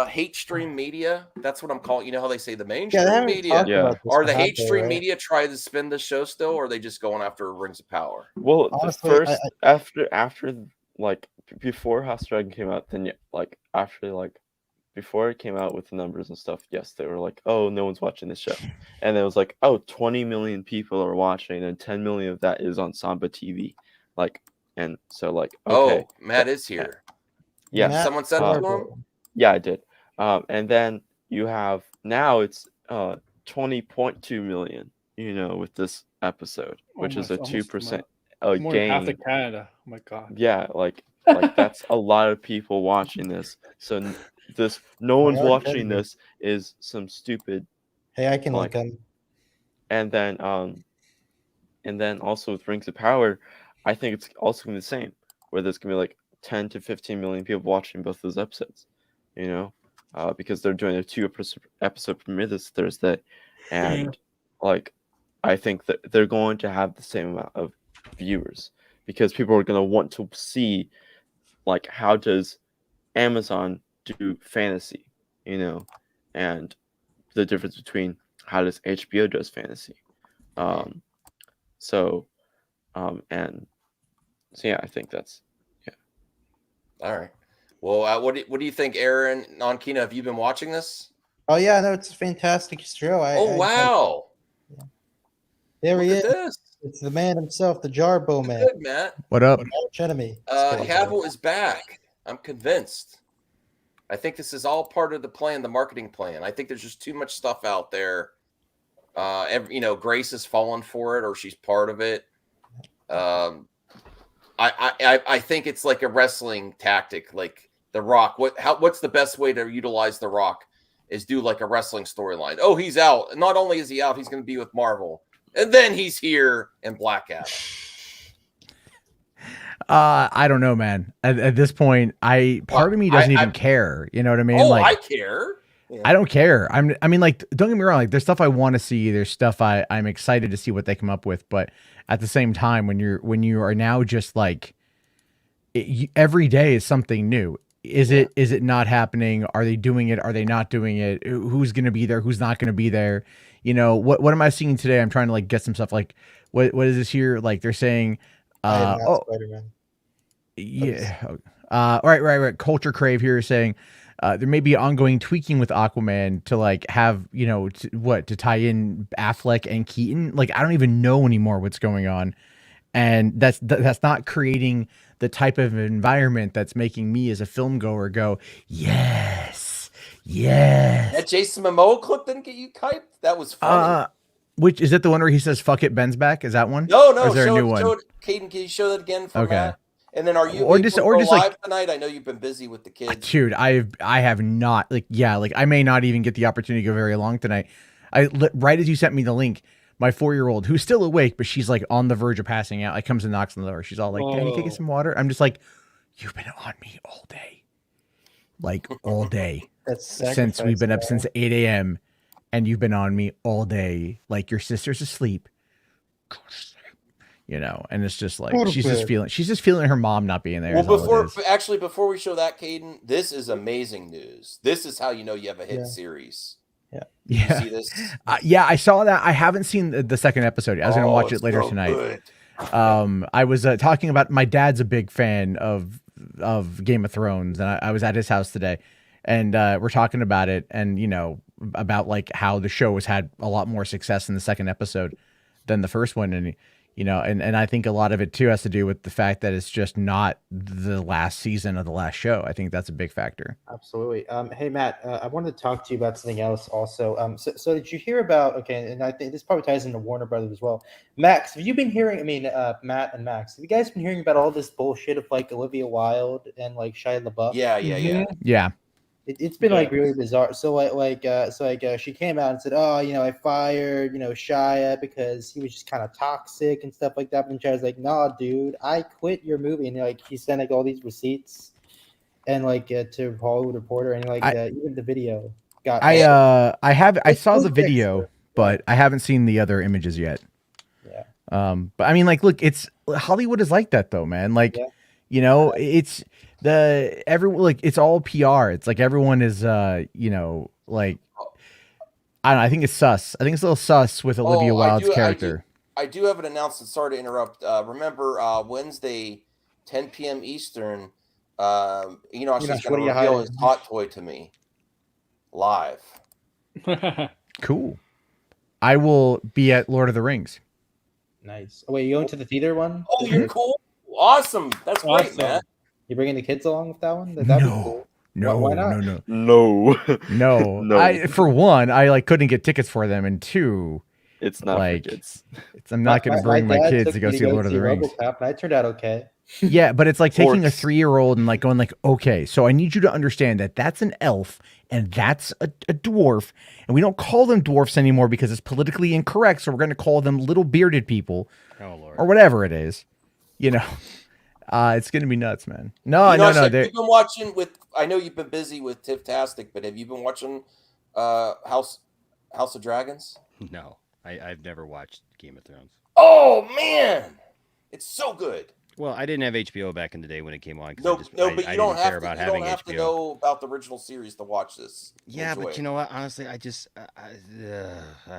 hate stream media? That's what I'm calling. You know how they say the Yeah, they mainstream haven't media. talked about this Are for the half hate day, stream right? media trying to spin the show still, or are they just going after Rings of Power? Well, Honestly, the first after like before House of Dragon came out, then like after like before it came out with the numbers and stuff, yes, they were like, oh, no one's watching this show, and it was like, oh, 20 million people are watching, and 10 million of that is on Samba TV, like, and so like, okay, Matt is here. Yes, Matt someone said it to him. Yeah, I did. And then you have now it's 20.2 million. With this episode, which is a 2% more than gain. half of Canada. Oh my god. Yeah, like that's a lot of people watching this. So no one's are watching kidding. this is some stupid. Hey, I can like, link him. And then also with Rings of Power, I think it's also gonna be the same, where there's gonna be like 10 to 15 million people watching both those episodes. Because they're doing a 2-episode premiere this Thursday, and like I think that they're going to have the same amount of viewers because people are going to want to see like how does Amazon do fantasy, and the difference between how does HBO does fantasy. So yeah, I think that's All right. Well, what do you think, Aaron? Nankina, have you been watching this? Oh yeah, no, it's a fantastic show. Wow. There he Look is. at this. It's the man himself, the Jarbo man. Good, Matt. What up? Enemy. Cavill is back. I'm convinced. I think this is all part of the plan, the marketing plan. I think there's just too much stuff out there. Grace has fallen for it, or she's part of it. I think it's like a wrestling tactic, like The Rock. What's the best way to utilize The Rock is do like a wrestling storyline. Oh, he's out. Not only is he out, he's going to be with Marvel, and then he's here in Black Adam. I don't know, man. At this point, part of me doesn't even care. You know what I mean? Oh, like, I care. Yeah. I don't care. I mean, like, don't get me wrong. Like, there's stuff I want to see. There's stuff I'm excited to see what they come up with. But at the same time, when you are now just like every day is something new. Is it not happening? Are they doing it? Are they not doing it? Who's going to be there? Who's not going to be there? What am I seeing today? I'm trying to like get some stuff. Like, what is this here? Like they're saying, Spider-Man. yeah. Right. Culture Crave here is saying there may be ongoing tweaking with Aquaman to like have, to tie in Affleck and Keaton. Like, I don't even know anymore what's going on. And that's not creating the type of environment that's making me as a film goer go, yes. That Jason Momoa clip didn't get you hyped? That was funny. Which is it the one where he says, fuck it, Ben's back? Is that one? No. Or is there a new one? Caden, can you show that again for Okay. Matt? And then are you or able just to or go just live like tonight? I know you've been busy with the kids. Dude, I have not I may not even get the opportunity to go very long tonight. Right as you sent me the link, my 4-year-old who's still awake, but she's like on the verge of passing out. Like comes and knocks on the door. She's all like, Daddy, can I get some water? I'm just like, you've been on me all day. Like all day. Since we've been up since 8 a.m. and you've been on me all day. Like your sister's asleep. And it's just like she's just feeling her mom not being there. Well, before we show that, Caden, this is amazing news. This is how you know you have a hit series. Yeah. You see this? Yeah, I saw that. I haven't seen the second episode. I was going to watch it later tonight. Good. I was talking about my dad's a big fan of Game of Thrones, and I was at his house today, and we're talking about it, and about like how the show has had a lot more success in the second episode than the first one, and and I think a lot of it too has to do with the fact that it's just not the last season of the last show. I think that's a big factor. Absolutely. Hey Matt, I wanted to talk to you about something else also. So did you hear about? Okay, and I think this probably ties into Warner Brothers as well. Max, have you been hearing? I mean, Matt and Max, have you guys been hearing about all this bullshit of like Olivia Wilde and like Shia LaBeouf? Yeah. Yeah. It's been like really bizarre. So she came out and said, "Oh, I fired Shia because he was just kind of toxic and stuff like that." And Shia's like, "Nah, dude, I quit your movie." And he sent like all these receipts and to Hollywood Reporter, and even the video got. I saw the video, but I haven't seen the other images yet. Yeah. But I mean, look, it's Hollywood is like that though, man. It's it's all PR. It's like everyone is I don't know, I think it's sus. I think it's a little sus with Olivia Wilde's character. I do have an announcement. Sorry to interrupt. Remember Wednesday, 10 p.m. Eastern, Enosh is going to reveal his hot toy to me live. Cool. I will be at Lord of the Rings. Nice. Oh, wait, you going to the theater one? Oh, you're cool. Awesome. That's great, man. You bringing the kids along with that one? That'd be cool. No, why not? No. For one, I couldn't get tickets for them, and two, it's not for kids. I'm not going to bring my kids to go see Lord of the Rings. And I turned out okay. Yeah, but it's like taking a 3-year-old and going okay, so I need you to understand that that's an elf and that's a dwarf, and we don't call them dwarfs anymore because it's politically incorrect, so we're going to call them little bearded people, or whatever it is, it's going to be nuts, man. No. You've been watching I know you've been busy with Tiftastic, but have you been watching House of Dragons? No, I've never watched Game of Thrones. Oh man, it's so good. Well, I didn't have HBO back in the day when it came on. But you don't have to know about the original series to watch this. Yeah, but you know what? Honestly, I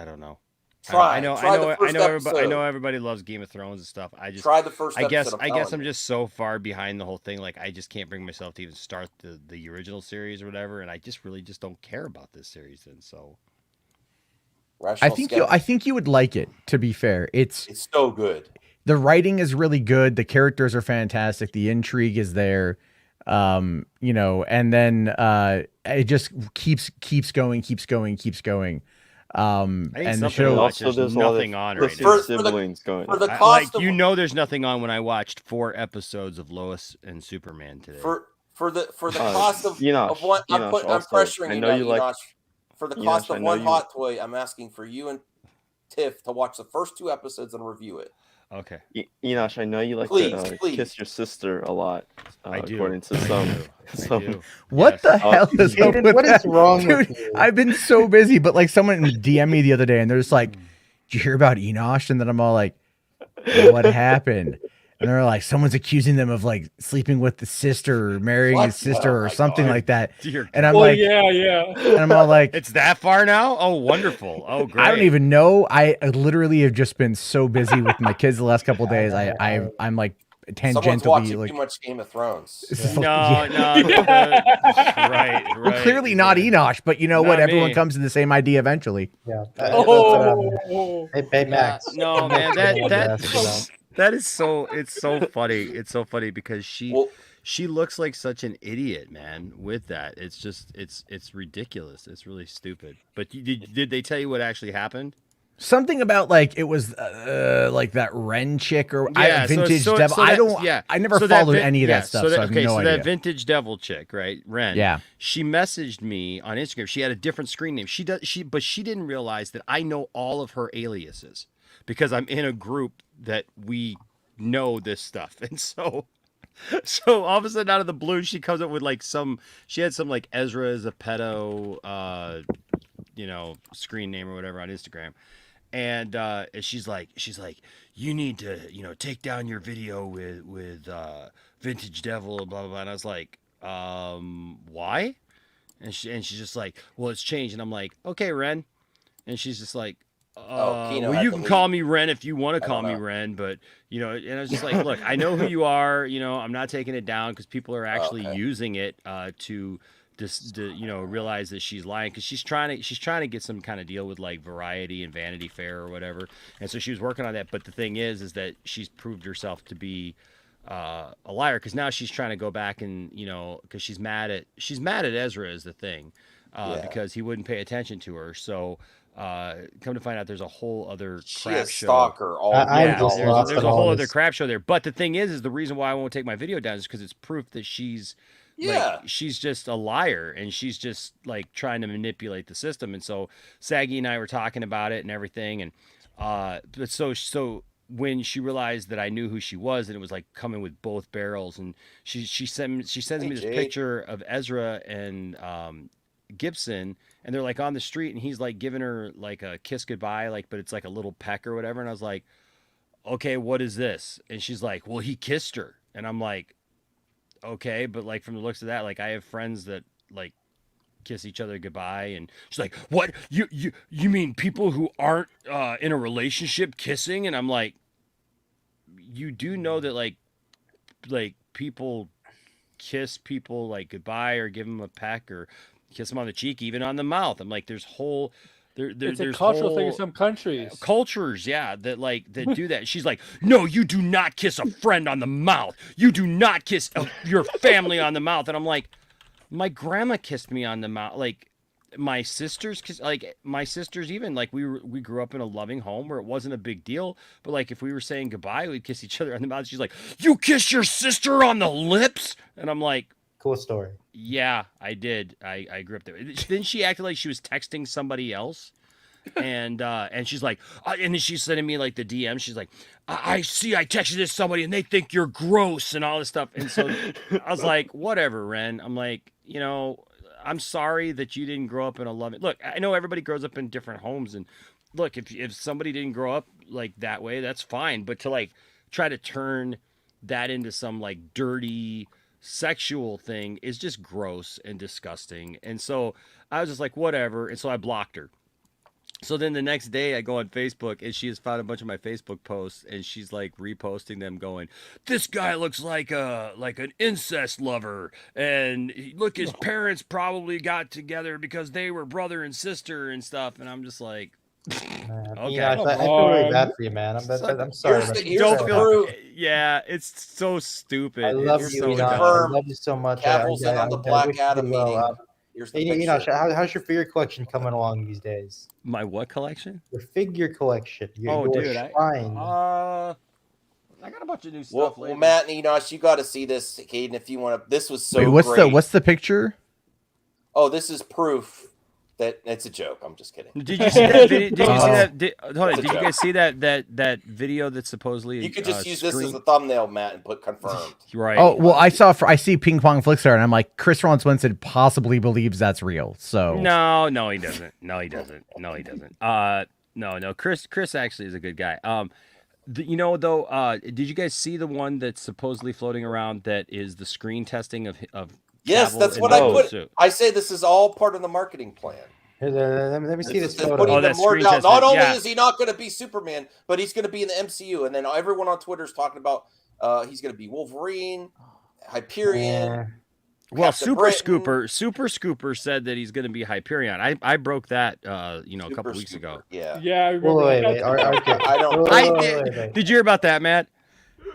don't know. Try. I know everybody loves Game of Thrones and stuff. I just try the first episode. I guess I'm just so far behind the whole thing. I just can't bring myself to even start the original series or whatever, and I just really don't care about this series. And so, I think you would like it. To be fair, it's so good. The writing is really good. The characters are fantastic. The intrigue is there. And then it just keeps going. And the show also there's nothing on right now. Siblings going. For the cost there's nothing on when I watched 4 episodes of Lois and Superman today. For the cost of one, I'm pressuring you. I know you like. For the cost of one hot toy, I'm asking for you and Tiff to watch the first 2 episodes and review it. Okay. Enosh, I know you like to kiss your sister a lot. I do. According to some. What the hell is up with what that? is wrong Dude, with you? I've been so busy, but someone DM me the other day and they're just like, "Did you hear about Enosh?" And then I'm all like, "What happened?" And they're like, someone's accusing them of sleeping with the sister or marrying his sister or something like that. And I'm yeah. And I'm all like, it's that far now? Oh, wonderful. Oh, great. I don't even know. I literally have just been so busy with my kids the last couple of days. I'm like tangentially. Someone's watching too much Game of Thrones. No. Right. Well, clearly not Enosh, but you know what? Everyone comes to the same idea eventually. Yeah. Hey, Max. No, man. That is so. It's so funny. It's so funny because she looks like such an idiot, man. With that, it's just it's ridiculous. It's really stupid. But did they tell you what actually happened? Something about it was that Ren chick or Vintage Devil. I never followed any of that stuff. So I have no idea. That Vintage Devil chick, right? Ren. Yeah. She messaged me on Instagram. She had a different screen name. But she didn't realize that I know all of her aliases because I'm in a group that we know this stuff. And so all of a sudden out of the blue, she comes up with she had some Ezra is a pedo, screen name or whatever on Instagram. And she's like, you need to, take down your video with Vintage Devil and blah, blah, blah. And I was like, why? And she's just like, well, it's changed. And I'm like, okay, Ren. And she's just like, well, you can call me Ren if you want to call me Ren, but and I was just like, look, I know who you are. I'm not taking it down because people are actually using it to realize that she's lying because she's trying to get some kind of deal with Variety and Vanity Fair or whatever, and so she was working on that. But the thing is that she's proved herself to be a liar because now she's trying to go back and because she's mad at Ezra is the thing because he wouldn't pay attention to her. So. Come to find out, there's a whole other crap show. Stalker. There's a whole other crap show there. But the thing is the reason why I won't take my video down is because it's proof that she's Yeah. Like, she's just a liar, and she's just like trying to manipulate the system. And so Saggy and I were talking about it and everything. And but so when she realized that I knew who she was, and it was like coming with both barrels, and she sends me this Jade. picture of Ezra and Gibson, and they're like on the street, and he's like giving her like a kiss goodbye, like, but it's like a little peck or whatever. And I was like, okay, what is this? And she's like, well, he kissed her. And I'm like, okay, but like from the looks of that, like I have friends that like kiss each other goodbye. And she's like, what? You mean people who aren't in a relationship kissing? And I'm like, you do know that like people kiss people like goodbye, or give them a peck, or kiss them on the cheek, even on the mouth. I'm like, there's it's a cultural thing in some countries. Cultures, yeah, that do that. She's like, no, you do not kiss a friend on the mouth. You do not kiss your family on the mouth. And I'm like, my grandma kissed me on the mouth. Like my sisters, even like we grew up in a loving home where it wasn't a big deal. But like if we were saying goodbye, we'd kiss each other on the mouth. She's like, you kiss your sister on the lips? And I'm like, cool story. Yeah, I did. I grew up there. Then she acted like she was texting somebody else, and she's like, and then she's sending me like the DM. She's like, I see, I texted this somebody, and they think you're gross and all this stuff. And so I was like, whatever, Ren. I'm like, I'm sorry that you didn't grow up in a loving. Look, I know everybody grows up in different homes, and look, if somebody didn't grow up like that way, that's fine. But to like try to turn that into some like dirty sexual thing is just gross and disgusting. And so I was just like, whatever. And so I blocked her. So then the next day I go on Facebook, and she has found a bunch of my Facebook posts, and she's like reposting them going, this guy looks like an incest lover, and look, his parents probably got together because they were brother and sister and stuff. And I'm just like, Man, okay. I feel really bad for you, man. I'm sorry. Yeah, it's so stupid. I love It's you, so Enoch. dumb. I love you so much. Cavill's in on the Black Adam meeting. Here's the picture. How's your figure collection coming along these days? My what collection? Your figure collection. Your dude, shrine. I got a bunch of new stuff. Well, Matt and Enosh, you got to see this, Caden, if you want to. This was so Wait, great. what's the picture? Oh, this is proof that it's a joke. I'm just kidding. Did you see that video? Did you see that? Did you guys see that video that supposedly? You could just use this as a thumbnail, Matt, and put confirmed. Right. Oh well, I see Ping Pong Flickster, and I'm like, Chris Ron Swenson possibly believes that's real. So no, he doesn't. No, he doesn't. No. Chris actually is a good guy. Did you guys see the one that's supposedly floating around that is the screen testing of Yes, Cavill that's what I put. I say this is all part of the marketing plan. Let me see this photo. Not only is he not going to be Superman, but he's going to be in the MCU. And then everyone on Twitter is talking about he's going to be Wolverine, Hyperion. Well, Super Scooper said that he's going to be Hyperion. I broke that a couple weeks ago. Yeah. I remember. Did you hear about that, Matt?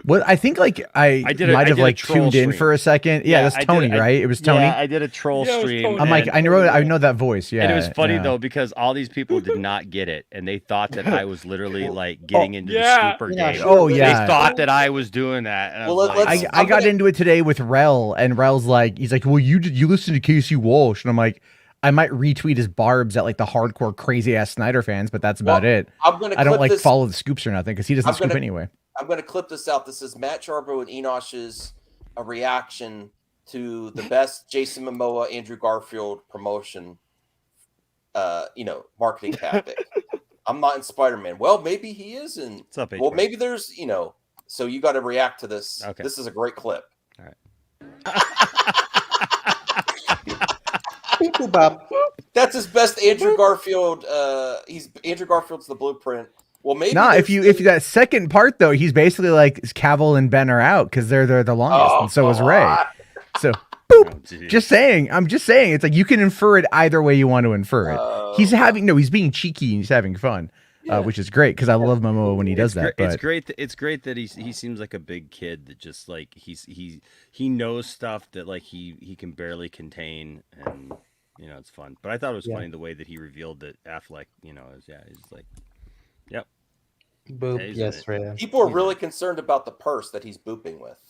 What I think, like I might have like tuned in for a second. Yeah, that's Tony, right? It was Tony. Yeah, I did a troll stream. I'm like, I know that voice. Yeah, and it was funny though because all these people did not get it, and they thought that I was literally like getting into the Scooper game. Oh yeah, they thought that I was doing that. And I got into it today with Rel, and Rel's like, he's like, well, you listen to Casey Walsh, and I'm like, I might retweet his barbs at like the hardcore crazy ass Snyder fans, but that's about it. I don't like follow the scoops or nothing because he doesn't scoop anyway. I'm going to clip this out. This is Matt Charbo and Enosh's reaction to the best Jason Momoa, Andrew Garfield promotion, marketing tactic. I'm not in Spider-Man. Well, maybe he is in. Well, maybe there's, so you got to react to this. Okay. This is a great clip. All right. That's his best Andrew Garfield. Andrew Garfield's the blueprint. Well, maybe if that second part though, he's basically like Cavill and Ben are out because they're the longest, and so is Ray. So, boop. Just saying. I'm just saying. It's like you can infer it either way you want to infer it. He's being cheeky and he's having fun, which is great because I love Momoa when he does that. But it's great that he seems like a big kid that just like he knows stuff that like he can barely contain, and it's fun. But I thought it was funny the way that he revealed that Affleck, he's like. Yep. Boop. Yes, Ray. People are really concerned about the purse that he's booping with.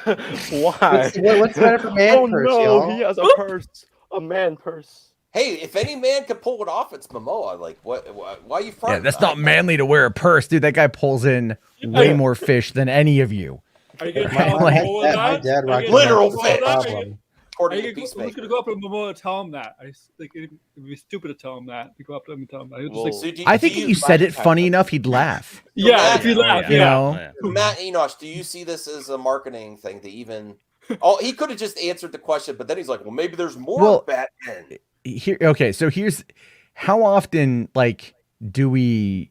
Why? What's better for man Oh purse, no, y'all? he has a purse, a man purse. Hey, if any man can pull it off, it's Momoa. Like, why are you Yeah, fronting? that's not manly to wear a purse, dude. That guy pulls in way more fish than any of you. Are you gonna My, tell my, Momoa dad, that? my dad Are rocked you gonna literal tell Momoa fish. that? Are you- problem. According Are to you who's Peacemaker. gonna go up to Momoa and tell him that? It'd be stupid to tell him that. To go up to him and tell him that. He'll just Well, So I think if you said it funny enough, he'd laugh. yeah, Matt- if you laugh, You yeah. know? Matt Enosh, do you see this as a marketing thing to even? Oh, he could have just answered the question, but then he's like, "Well, maybe there's more Well, Batman." Okay, so here's how often like do we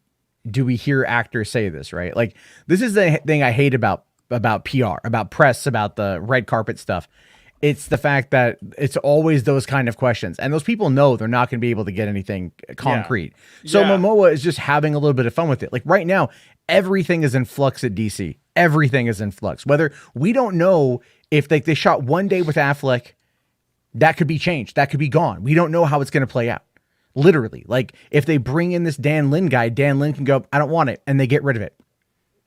hear actors say this, right? Like this is the thing I hate about PR, about press, about the red carpet stuff. It's the fact that it's always those kind of questions, and those people know they're not going to be able to get anything concrete. So Yeah. Momoa is just having a little bit of fun with it. Like right now, everything is in flux at DC. Everything is in flux. Whether we don't know if they shot one day with Affleck, that could be changed. That could be gone. We don't know how it's going to play out. Literally, like if they bring in this Dan Lin guy, Dan Lin can go, I don't want it, and they get rid of it.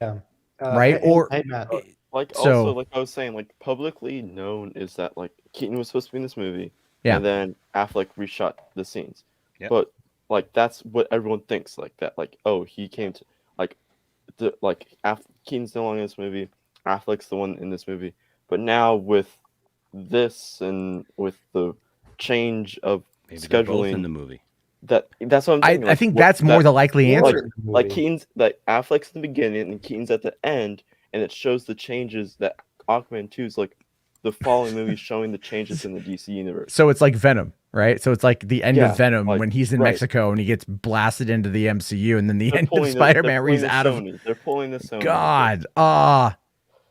Yeah. Right? Or hey, Matt. Like So- also, like I was saying, like publicly known is that like Keaton was supposed to be in this movie, Yeah. and then Affleck reshot the scenes. Yep. But like that's what everyone thinks, like that, like oh he came to Keaton's no longer in this movie, Affleck's the one in this movie. But now with this and with the change of Maybe they're both scheduling in the movie. That's what I'm saying. I think that's more the likely answer. Like Keaton's, like Affleck's in the beginning and Keaton's at the end, and it shows the changes that Aquaman 2 is like the following movie showing the changes in the DC universe. So it's like Venom, right? So it's like the end Yeah, of Venom like- when he's in right. Mexico and he gets blasted into the MCU, and then the They're end of pulling the- Spider-Man they're where he's pulling the out of. Sony. They're pulling the Sony. God,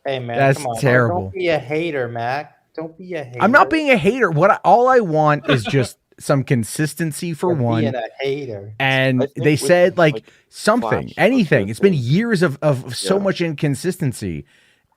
Hey man, That's come on, terrible. Don't be a hater, Mac. Don't be a hater. I'm not being a hater. All I want is just some consistency for You're one. being a hater. And I think they with, said like like, something, Flash, anything. like, It's been thing. years of so Yeah. much inconsistency,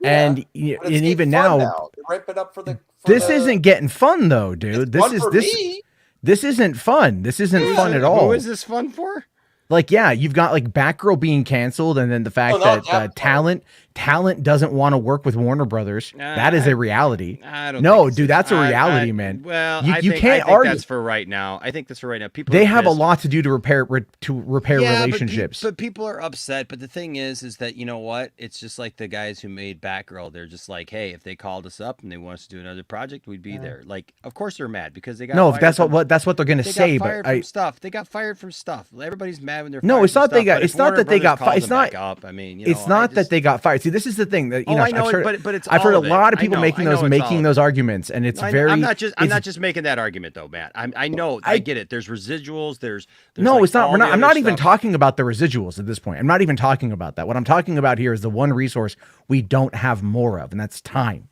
Yeah, and but it's and getting even fun now, Ramp it up for the. this isn't getting fun though, dude. This fun is for this. me. This isn't fun. This isn't fun at all. Who is this fun for? Like, yeah, you've got like Batgirl being canceled, and then the fact not that talent doesn't want to work with Warner Brothers. That is a reality. I don't. No, think dude, that's a reality, I- man. Well, you, I you think, can't I think argue. that's for right now. I think that's for right now. People They are have a pissed. lot to do to repair Yeah, relationships. But people are upset. But the thing is that you know what? It's just like the guys who made Batgirl. They're just like, hey, if they called us up and they want us to do another project, we'd be there. Like, of course they're mad because they got No, fired that's from- what that's what they're gonna they say. got But fired from stuff. They got fired from stuff. Everybody's mad when they're No, fired it's from not they stuff, got. but It's if not Warner that they got. Brothers It's called not. them back up. I mean, It's not that they got fired. See, this is the thing that Oh, I know I've it, heard, but it's I've heard all a of it. lot of I people know- making I know it's all of those it. arguments, and it's I know- very. I'm not it's- just making that argument though, Matt. I know. I get it. There's residuals. There's No, like it's not. all We're the not. I'm other not even stuff. talking about the residuals at this point. I'm not even talking about that. What I'm talking about here is the one resource we don't have more of, and that's time.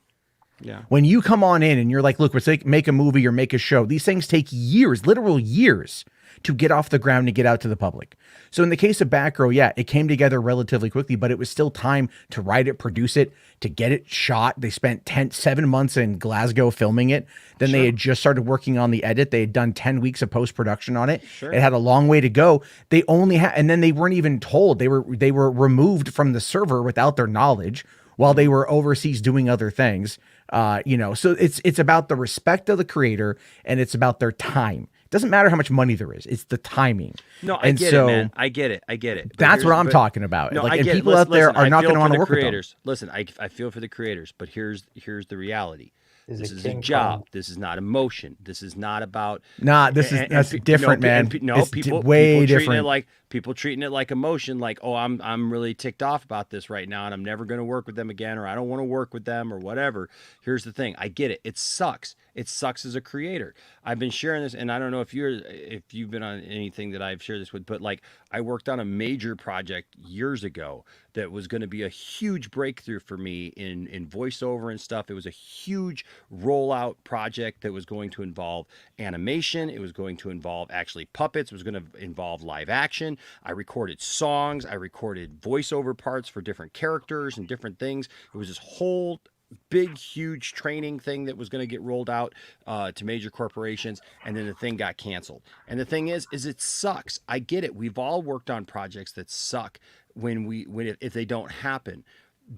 Yeah. When you come on in and you're like, look, make a movie or make a show, these things take years, literal years, to get off the ground and get out to the public. So in the case of Batgirl, yeah, it came together relatively quickly, but it was still time to write it, produce it, to get it shot. They spent 7 months in Glasgow filming it. Then they had just started working on the edit. They had done 10 weeks of post-production on it. Sure. It had a long way to go. They only had, and then they weren't even told. They were removed from the server without their knowledge while they were overseas doing other things. So it's about the respect of the creator, and it's about their time. It doesn't matter how much money there is; it's the timing. No, I And get so it, man. I get it. But that's what I'm but- talking about. No, Like, I and get it. people out there Listen, are I not feel going to for want to the work with them. creators. Listen, I feel for the creators, but here's the reality. Is This it is a King job. Kong? This is not emotion. This is not about. Nah, that's different, man. It's way people treating different. it like people treating it like emotion. Like, oh, I'm really ticked off about this right now, and I'm never going to work with them again, or I don't want to work with them, or whatever. Here's the thing. I get it. It sucks. It sucks as a creator. I've been sharing this, and I don't know if you've been on anything that I've shared this with, but like I worked on a major project years ago that was going to be a huge breakthrough for me in voiceover and stuff. It was a huge rollout project that was going to involve animation. It was going to involve actually puppets. It was going to involve live action. I recorded songs. I recorded voiceover parts for different characters and different things. It was this whole big, huge training thing that was going to get rolled out to major corporations, and then the thing got canceled. And the thing is it sucks. I get it. We've all worked on projects that suck if they don't happen.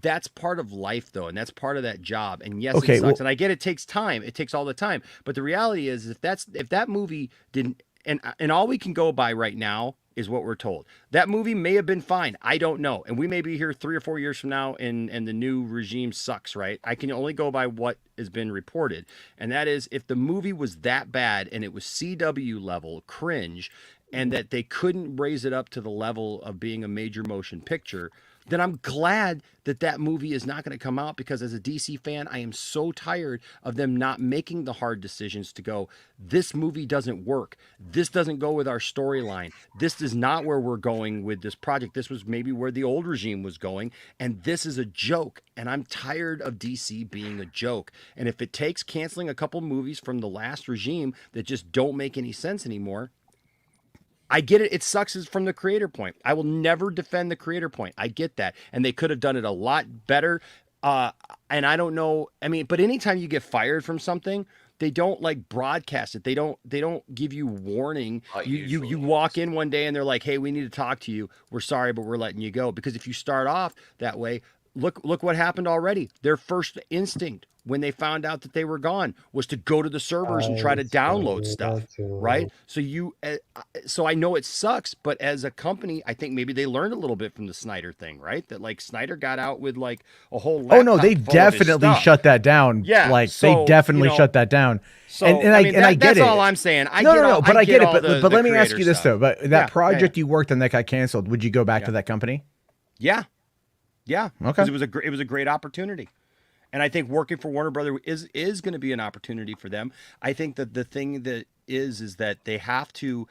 that's part of life though, and that's part of that job. And yes, Okay, it sucks. well- And I get it takes time. It takes all the time. But the reality is if that movie didn't, and all we can go by right now is what we're told. That movie may have been fine. I don't know. And we may be here 3 or 4 years from now and the new regime sucks, right? I can only go by what has been reported. And that is if the movie was that bad and it was CW level cringe and that they couldn't raise it up to the level of being a major motion picture, then I'm glad that that movie is not going to come out, because as a DC fan, I am so tired of them not making the hard decisions to go, this movie doesn't work. This doesn't go with our storyline. This is not where we're going with this project. This was maybe where the old regime was going, and this is a joke. And I'm tired of DC being a joke. And if it takes canceling a couple movies from the last regime that just don't make any sense anymore, I get it. It sucks from the creator point. I will never defend the creator point. I get that. And they could have done it a lot better. And I don't know. I mean, but anytime you get fired from something, they don't like broadcast it. They don't give you warning. You walk in one day and they're like, hey, we need to talk to you. We're sorry, but we're letting you go. Because if you start off that way, look what happened already. Their first instinct when they found out that they were gone was to go to the servers and try to download stuff, right? So I know it sucks, but as a company, I think maybe they learned a little bit from the Snyder thing, right? That like Snyder got out with like a whole laptop Oh no, they full of his definitely stuff. shut that down. Yeah, like so, they definitely shut that down. So and I get that's it. all I'm saying. I But I get it. the But let me ask creator you this stuff. though. But that project you worked on that got canceled, would you go back to that company? Yeah. Okay. Because it was a great opportunity. And I think working for Warner Brothers is going to be an opportunity for them. I think that the thing that is that they have to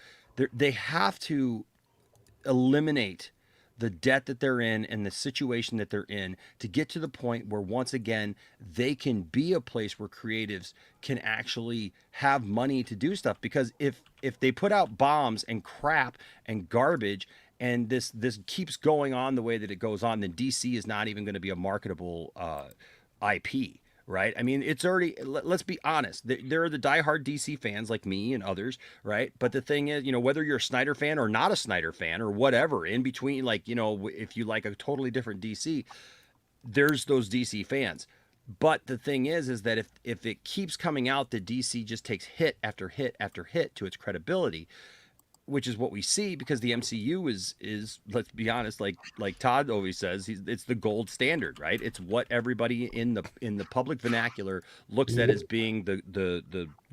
eliminate the debt that they're in and the situation that they're in to get to the point where once again they can be a place where creatives can actually have money to do stuff. Because if they put out bombs and crap and garbage and this keeps going on the way that it goes on, then DC is not even going to be a marketable IP, right? I mean, it's already, let's be honest. There are the diehard DC fans like me and others, right? But the thing is, whether you're a Snyder fan or not a Snyder fan or whatever, in between, like, if you like a totally different DC, there's those DC fans. But the thing is that if it keeps coming out that DC just takes hit after hit after hit to its credibility, which is what we see, because the MCU is let's be honest, like Todd always says, it's the gold standard, right? It's what everybody in the public vernacular looks at as being the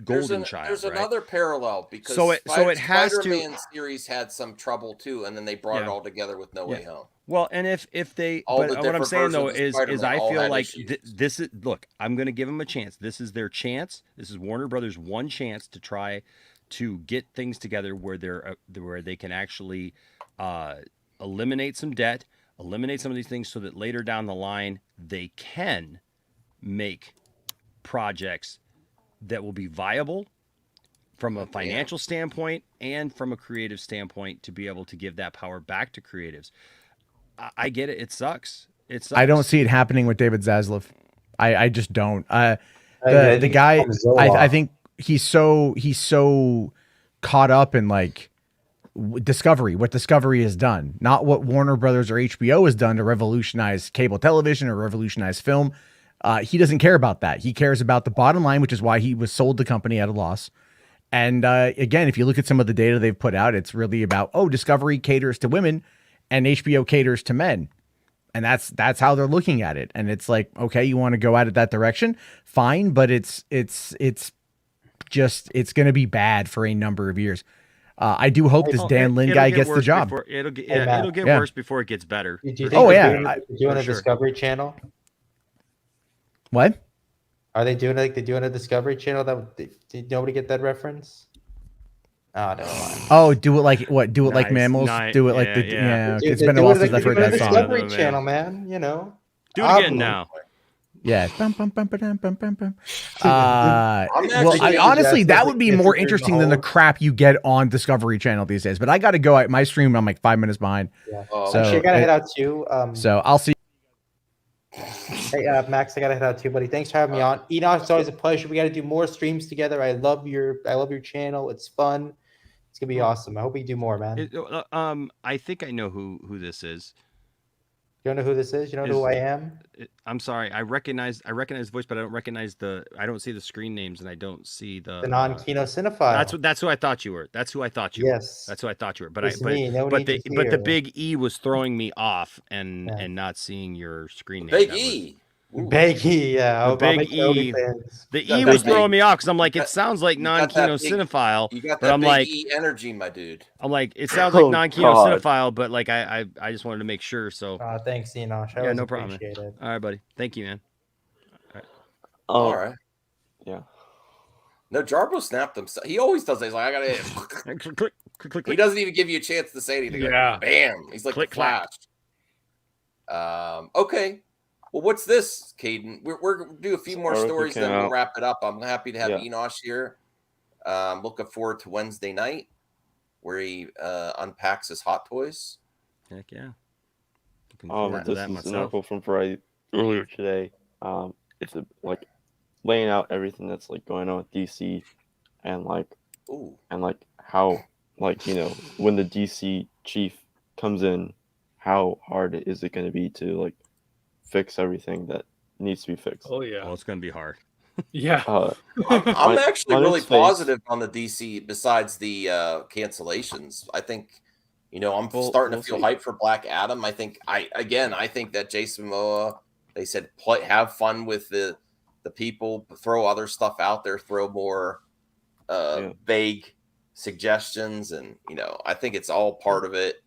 golden child. There's right? another parallel, because so it has Spider-Man series had some trouble too, and then they brought it all together with No Way Home. Well, and if they, All but the what I'm different saying though versions of is I Spider-Man all feel had like issues. this is, look, I'm going to give them a chance. This is their chance. This is Warner Brothers' one chance to try to get things together where they can actually eliminate some debt, eliminate some of these things, so that later down the line they can make projects that will be viable from a financial standpoint and from a creative standpoint, to be able to give that power back to creatives. I get it. It sucks. I don't see it happening with David Zaslav. I just don't. The guy, I think he's so caught up in like what Discovery has done, not what Warner Brothers or HBO has done to revolutionize cable television or revolutionize film. He doesn't care about that. He cares about the bottom line, which is why he was sold the company at a loss. And again, if you look at some of the data they've put out, it's really about, Discovery caters to women and HBO caters to men. And that's how they're looking at it. And it's like, okay, you want to go out of that direction? Fine. But it's going to be bad for a number of years. I do hope this Dan Lin guy gets the job. It'll get worse before it gets better. Do you think they're doing a Discovery Channel? What? Are they doing like they do on a Discovery Channel? Did nobody get that reference? Oh, never mind. Oh, do it like what? Do it like mammals? Do it like it's been a while since I've heard that song. Discovery Channel, man. Do it again now. Yeah. Honestly, that would be more interesting than the crap you get on Discovery Channel these days. But I got to go at my stream. I'm like 5 minutes behind. Yeah. So I gotta head out too. So I'll see. Hey, Max, I gotta head out too, buddy. Thanks for having me on. Enoch, it's always a pleasure. We got to do more streams together. I love your channel. It's fun. It's gonna be awesome. I hope we do more, man. I think I know who this is. You don't know who this is? You don't know who I am? I'm sorry. I recognize the voice, but I don't recognize I don't see the screen names, and I don't see The non-Kino cinephile. That's who I thought you were. That's who I thought you Yes. were. That's who I thought you were. But It's me. No need to but the fear. big E was throwing me off, and not seeing your screen name. Big E. Big E, yeah. The big E. The E was throwing me off because I'm like, it sounds like non-Kino cinephile. You got but that I'm big like, E energy, my dude. I'm like, it sounds like non-Kino cinephile, but like I just wanted to make sure. So thanks, Enosh. Yeah, no problem. All right, buddy. Thank you, man. All right. Yeah. No, Jarbo snapped himself. He always does that. He's like, I gotta click. He doesn't even give you a chance to say anything. Yeah. Like, bam. He's like the Flash. Okay. Well, what's this, Caden? We're gonna do a few more stories, then we'll wrap it up. I'm happy to have Enosh here. Looking forward to Wednesday night, where he unpacks his hot toys. Heck yeah. This is an article from Friday earlier today. It's like laying out everything that's like going on with DC, and like how when the DC chief comes in, how hard is it going to be to like fix everything that needs to be fixed? Oh yeah. Well, it's going to be hard. Yeah. I'm actually really positive on the DC. Besides the cancellations, I think I'm starting to feel hyped for Black Adam. I think that Jason Momoa, they said have fun with the people, throw other stuff out there, throw more vague suggestions, and I think it's all part of it.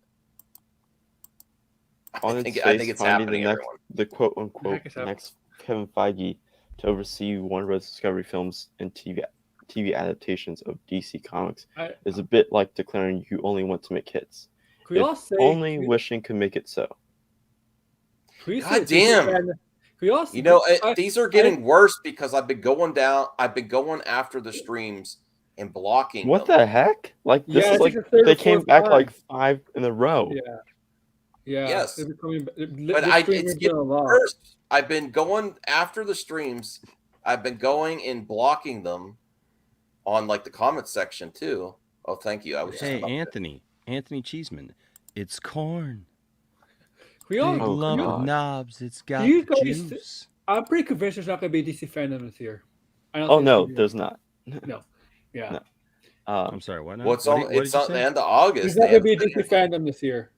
I think it's happening. The quote unquote next Kevin Feige to oversee Warner Bros. Discovery films and TV adaptations of DC Comics is a bit like declaring you only want to make hits. Only wishing could make it so. God damn. These are getting worse because I've been going after the streams and blocking What them. the heck? Like this is like they came back like 5 in a row. Yeah. Yeah. Yes. But it's getting worse. I've been going after the streams. I've been going and blocking them on like the comment section too. Oh, thank you. I was Anthony Cheeseman. It's corn. We all lump of knobs. It's got juice. I'm pretty convinced there's not going to be a DC fandom this year. There's not. No. Yeah. No. I'm sorry. What? It's on the end of August. There's not going to be a DC fandom this year.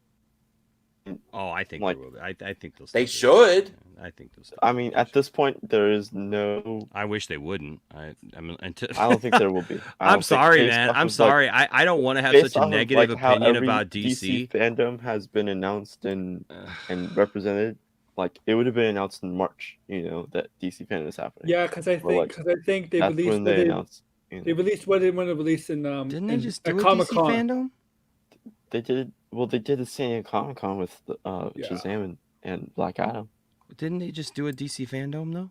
Oh, I think there will be. I think they'll. They should. I think they'll. I mean, at this point, there is no. I wish they wouldn't. I don't think there will be. I'm sorry, man. I'm sorry. I don't want to have such a negative opinion about DC. Fandom has been announced and represented. Like it would have been announced in March. That DC fandom is happening. Yeah, because I think they released. When they announced. They released what they want to release in. Didn't they just do a Comic-Con. DC fandom? They did. Well, they did the San Diego Comic-Con with Shazam and Black Adam. Didn't they just do a DC fandom though?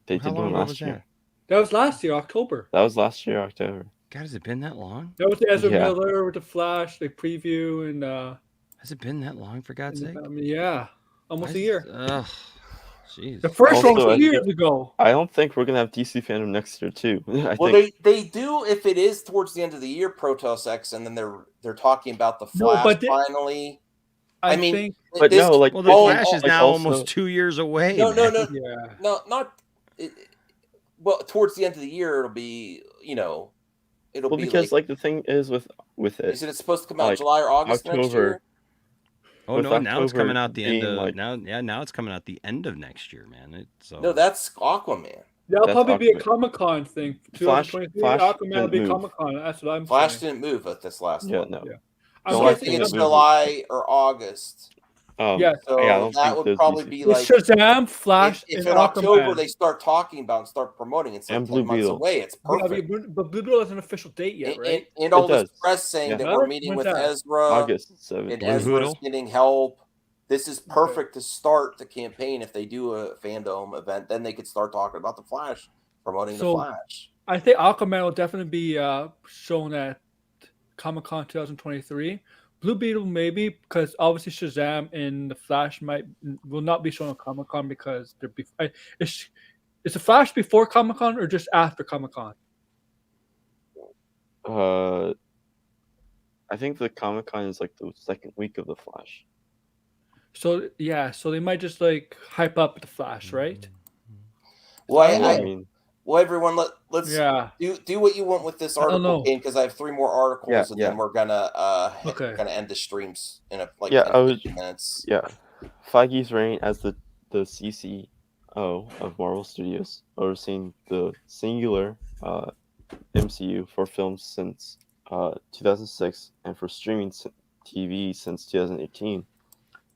They did one last year. That was last year, October. That was last year, October. God, has it been that long? That was the Ezra Miller with the Flash, the preview, and has it been that long? For God's sake! Yeah, almost a year. Ugh, jeez. The first one was years ago. I don't think we're gonna have DC fandom next year too. They do if it is towards the end of the year, Protoss X, and then they're talking about the Flash finally. I mean, the Flash is now almost 2 years away. No, not. Well, towards the end of the year, it'll be it'll be because the thing is with it. Is it supposed to come out July or August next year? Oh no! Now it's coming out the end of now it's coming out the end of next year, man. No, that's Aquaman. That'll probably be a Comic-Con thing. 2023, Aquaman will be Comic-Con. That's what I'm saying. Flash didn't move at this last one. No. I think it's July or August. Yeah, so that would probably be like Shazam, Flash, if and in October Aquaman. they start talking about and start promoting, it's like 10 months away. It's perfect. But Blue Beetle has an official date yet, right? And all this press saying that we're meeting with Ezra, August 7th. and Ezra's getting help. This is perfect to start the campaign. If they do a fandom event, then they could start talking about the Flash, promoting the Flash. I think Aquaman will definitely be shown at Comic-Con 2023. Blue Beetle maybe, because obviously Shazam and the Flash will not be shown at Comic-Con because they're is the Flash before Comic-Con or just after Comic-Con? I think the Comic-Con is like the second week of the Flash. So yeah, so they might just like hype up the Flash, right? Well, well, everyone, let's Yeah. do what you want with this I don't article, know. Kane, because I have 3 more articles, and then we're gonna Okay. gonna end the streams in a, like Yeah, 10 to 15 minutes. Yeah, Feige's reign as the CCO of Marvel Studios, overseeing the singular MCU for films since 2006 and for streaming TV since 2018,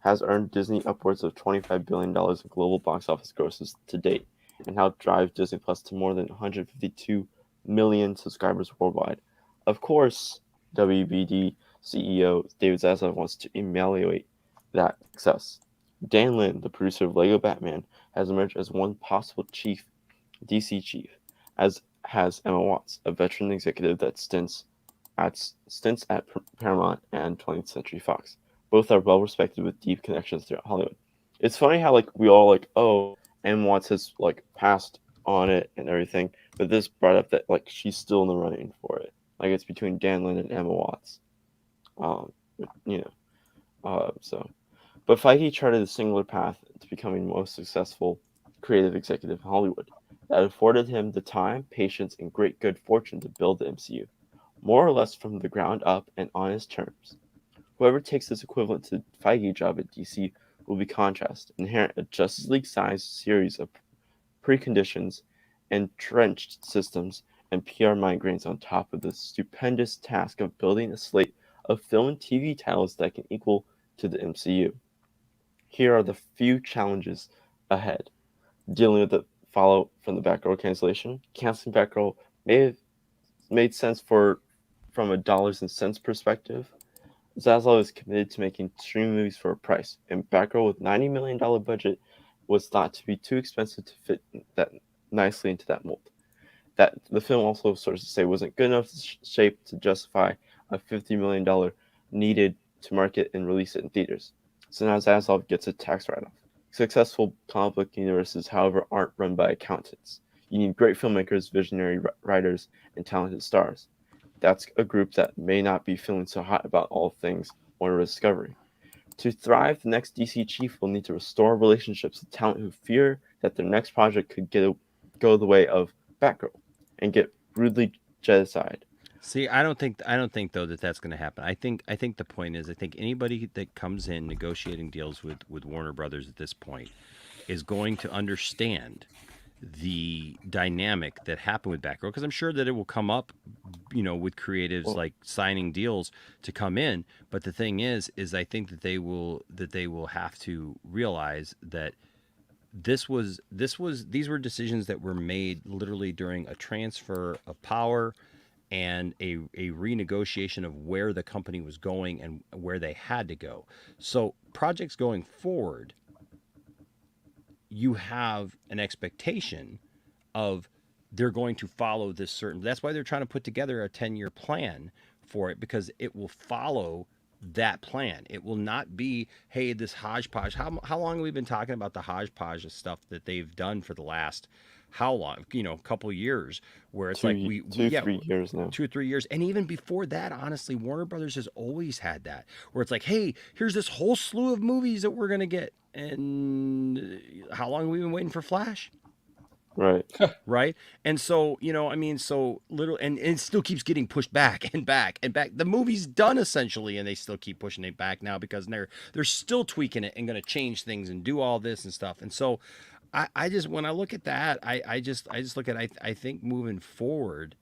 has earned Disney upwards of $25 billion in global box office grosses to date, and helped drive Disney Plus to more than 152 million subscribers worldwide. Of course, WBD CEO David Zaslav wants to evaluate that success. Dan Lin, the producer of Lego Batman, has emerged as one possible DC chief, as has Emma Watts, a veteran executive that stints at Paramount and 20th Century Fox. Both are well respected with deep connections throughout Hollywood. It's funny how like we all like, oh, Emma Watts has like passed on it and everything, but this brought up that like she's still in the running for it. Like it's between Dan Lin and Emma Watts. But Feige charted a singular path to becoming the most successful creative executive in Hollywood that afforded him the time, patience, and great good fortune to build the MCU, more or less from the ground up and on his terms. Whoever takes this equivalent to Feige job at DC will be contrast, inherit a Justice League-sized series of preconditions, entrenched systems, and PR migraines on top of the stupendous task of building a slate of film and TV titles that can equal to the MCU. Here are the few challenges ahead. Dealing with the fallout from the Batgirl cancellation. Canceling Batgirl may have made sense from a dollars and cents perspective. Zaslav is committed to making streaming movies for a price, and Batgirl with $90 million budget was thought to be too expensive to fit that nicely into that mold. That the film also sources say wasn't good enough shape to justify a $50 million needed to market and release it in theaters. So now Zaslav gets a tax write-off. Successful comic book universes, however, aren't run by accountants. You need great filmmakers, visionary writers, and talented stars. That's a group that may not be feeling so hot about all things Warner Discovery. To thrive, the next DC chief will need to restore relationships with talent who fear that their next project could go the way of Batgirl and get rudely jettisoned. See, I don't think though that's going to happen. I think the point is, I think anybody that comes in negotiating deals with Warner Brothers at this point is going to understand the dynamic that happened with Batgirl, because I'm sure that it will come up, with creatives like signing deals to come in. But the thing is I think that they will have to realize that these were decisions that were made literally during a transfer of power and a renegotiation of where the company was going and where they had to go. So projects going forward, you have an expectation of they're going to follow this certain. That's why they're trying to put together a 10-year plan for it, because it will follow that plan. It will not be, hey, this hodgepodge. How long have we been talking about the hodgepodge of stuff that they've done for the last how long? A couple of years, where it's 3 years now. 2 or 3 years. And even before that, honestly, Warner Brothers has always had that, where it's like, hey, here's this whole slew of movies that we're going to get. And how long have we been waiting for Flash? Right. Right. And so, so little, and it still keeps getting pushed back and back and back. The movie's done essentially, and they still keep pushing it back now because they're still tweaking it and going to change things and do all this and stuff. And so I just, when I look at that, I just look at, I think moving forward,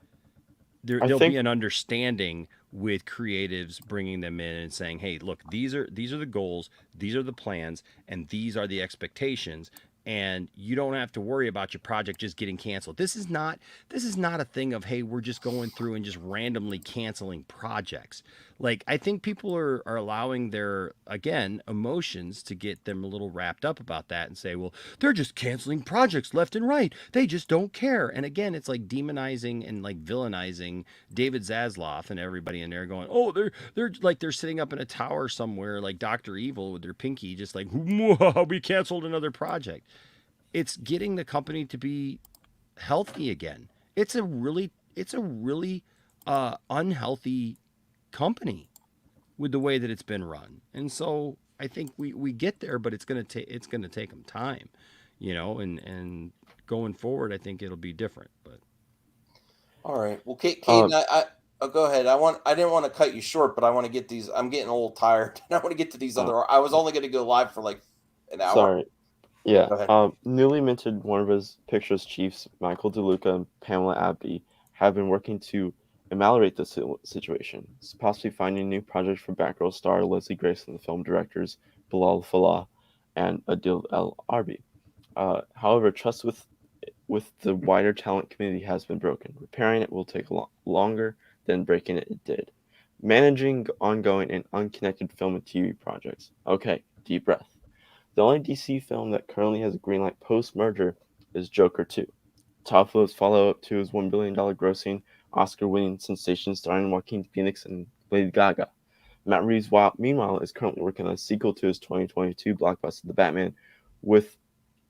there'll be an understanding with creatives bringing them in and saying, hey, look, these are the goals, these are the plans, and these are the expectations. And you don't have to worry about your project just getting canceled. This is not a thing of, hey, we're just going through and just randomly canceling projects. Like, I think people are allowing their, again, emotions to get them a little wrapped up about that and say, well, they're just canceling projects left and right. They just don't care. And again, it's like demonizing and like villainizing David Zaslav and everybody in there going, oh, they're sitting up in a tower somewhere like Dr. Evil with their pinky, just like, we canceled another project. It's getting the company to be healthy again. It's a really unhealthy company with the way that it's been run. And so I think we get there, but it's gonna take them time, and going forward, I think it'll be different. But all right, well, Caden, go ahead. I didn't want to cut you short, but I want to get these. I'm getting a little tired, and I want to get to these other. I was only going to go live for like an hour. Sorry. Yeah. Go ahead. Newly minted Warner Bros. Pictures chiefs Michael DeLuca and Pamela Abby have been working to ameliorate the situation, possibly finding new projects for Batgirl star Leslie Grace and the film directors Bilal Fallah and Adil El Arbi. However, trust with the wider talent community has been broken. Repairing it will take longer than breaking it did. Managing ongoing and unconnected film and TV projects. Okay, deep breath. The only DC film that currently has a green light post-merger is Joker 2. Top of its follow-up to his $1 billion grossing, Oscar-winning sensation starring Joaquin Phoenix and Lady Gaga. Matt Reeves, meanwhile, is currently working on a sequel to his 2022 blockbuster The Batman with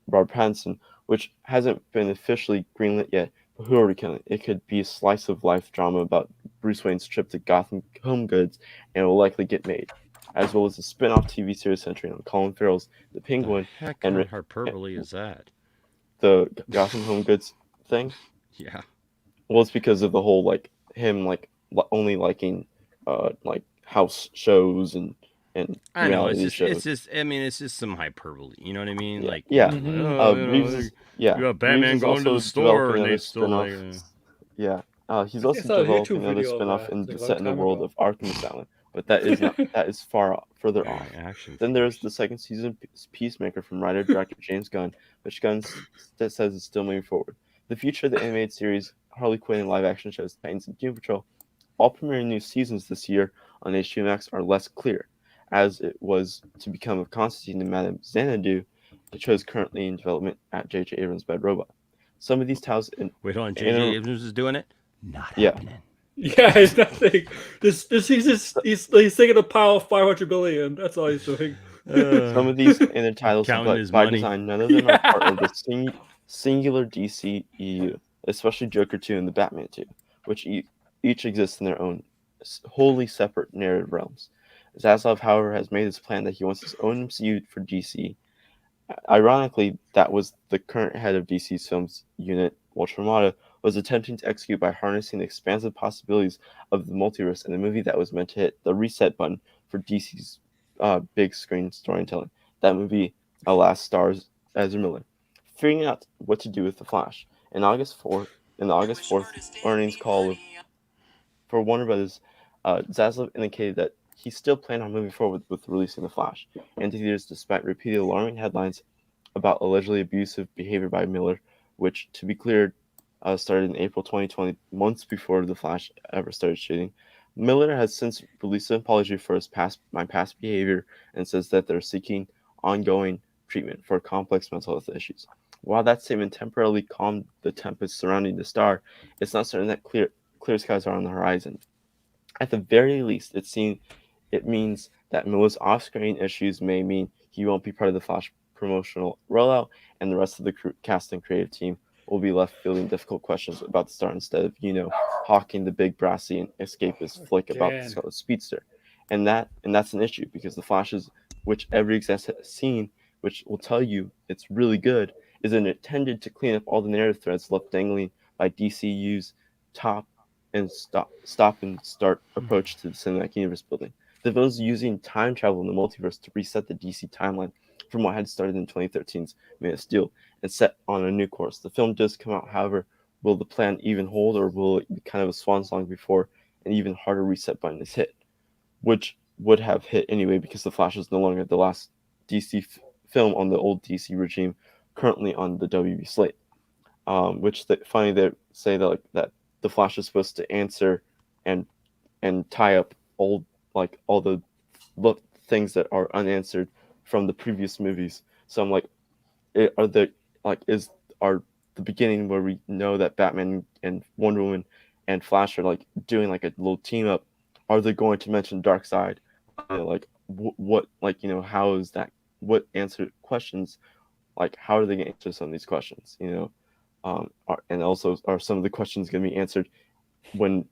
Robert Pattinson, which hasn't been officially greenlit yet, but who are we killing? It could be a slice-of-life drama about Bruce Wayne's trip to Gotham Home Goods, and it will likely get made, as well as a spin-off TV series centering on Colin Farrell's The Penguin. The heck kind of hyperbole is that? The Gotham Home Goods thing? Yeah. Well, it's because of the whole him only liking house shows and I know it's shows. it's just some hyperbole. You know what I mean? Reeves you got Batman going to the store and they still like. He's also developing another spin-off set in the world of Arkham Asylum, but that is further off. Then there's the second season Peacemaker from writer-director James Gunn, which Gunn says is still moving forward. The future of the animated series, Harley Quinn, and live-action shows Titans and Doom Patrol, all premiering new seasons this year on HBO Max, are less clear, as it was to become of Constantine and Madame Xanadu, the show is currently in development at J.J. Abrams' Bad Robot. Some of these titles... Wait, hold on, J.J. Abrams is doing it? Not happening. Yeah, it's nothing. He's taking a pile of 500 billion. That's all he's doing. Some of these and their titles, but by design, none of them are part of the singular DC EU, especially Joker 2 and the Batman 2, which each exist in their own wholly separate narrative realms. Zaslav, however, has made his plan that he wants his own MCU for DC. Ironically, that was the current head of DC's films unit, Walter Hamada, was attempting to execute by harnessing the expansive possibilities of the multiverse in a movie that was meant to hit the reset button for DC's big screen storytelling. That movie, alas, stars Ezra Miller. Figuring out what to do with The Flash. In the August 4th earnings call for Warner Brothers, Zaslav indicated that he still planned on moving forward with releasing The Flash into theaters despite repeated alarming headlines about allegedly abusive behavior by Miller, which, to be clear, started in April 2020, months before The Flash ever started shooting. Miller has since released an apology for his past behavior and says that they're seeking ongoing treatment for complex mental health issues. While that statement temporarily calmed the tempest surrounding the star, it's not certain that clear skies are on the horizon. At the very least, it means that Miller's off-screen issues may mean he won't be part of the Flash promotional rollout, and the rest of the cast and creative team will be left fielding difficult questions about the star instead of, hawking the big brassy and escapist flick about the Scarlet Speedster. And that's an issue, because the Flashes, which every exec has seen, which will tell you it's really good, is intended to clean up all the narrative threads left dangling by DCU's stop and start approach to the cinematic universe building. The villains using time travel in the multiverse to reset the DC timeline from what had started in 2013's Man of Steel and set on a new course. The film does come out, however, will the plan even hold, or will it be kind of a swan song before an even harder reset button is hit? Which would have hit anyway, because The Flash is no longer the last DC film on the old DC regime currently on the WB slate. Which funny they say that The Flash is supposed to answer and tie up all the things that are unanswered from the previous movies. So I'm like, are the beginning where we know that Batman and Wonder Woman and Flash are doing a little team up? Are they going to mention Darkseid? How is that? What answer questions? How are they going to answer some of these questions? And also, are some of the questions going to be answered when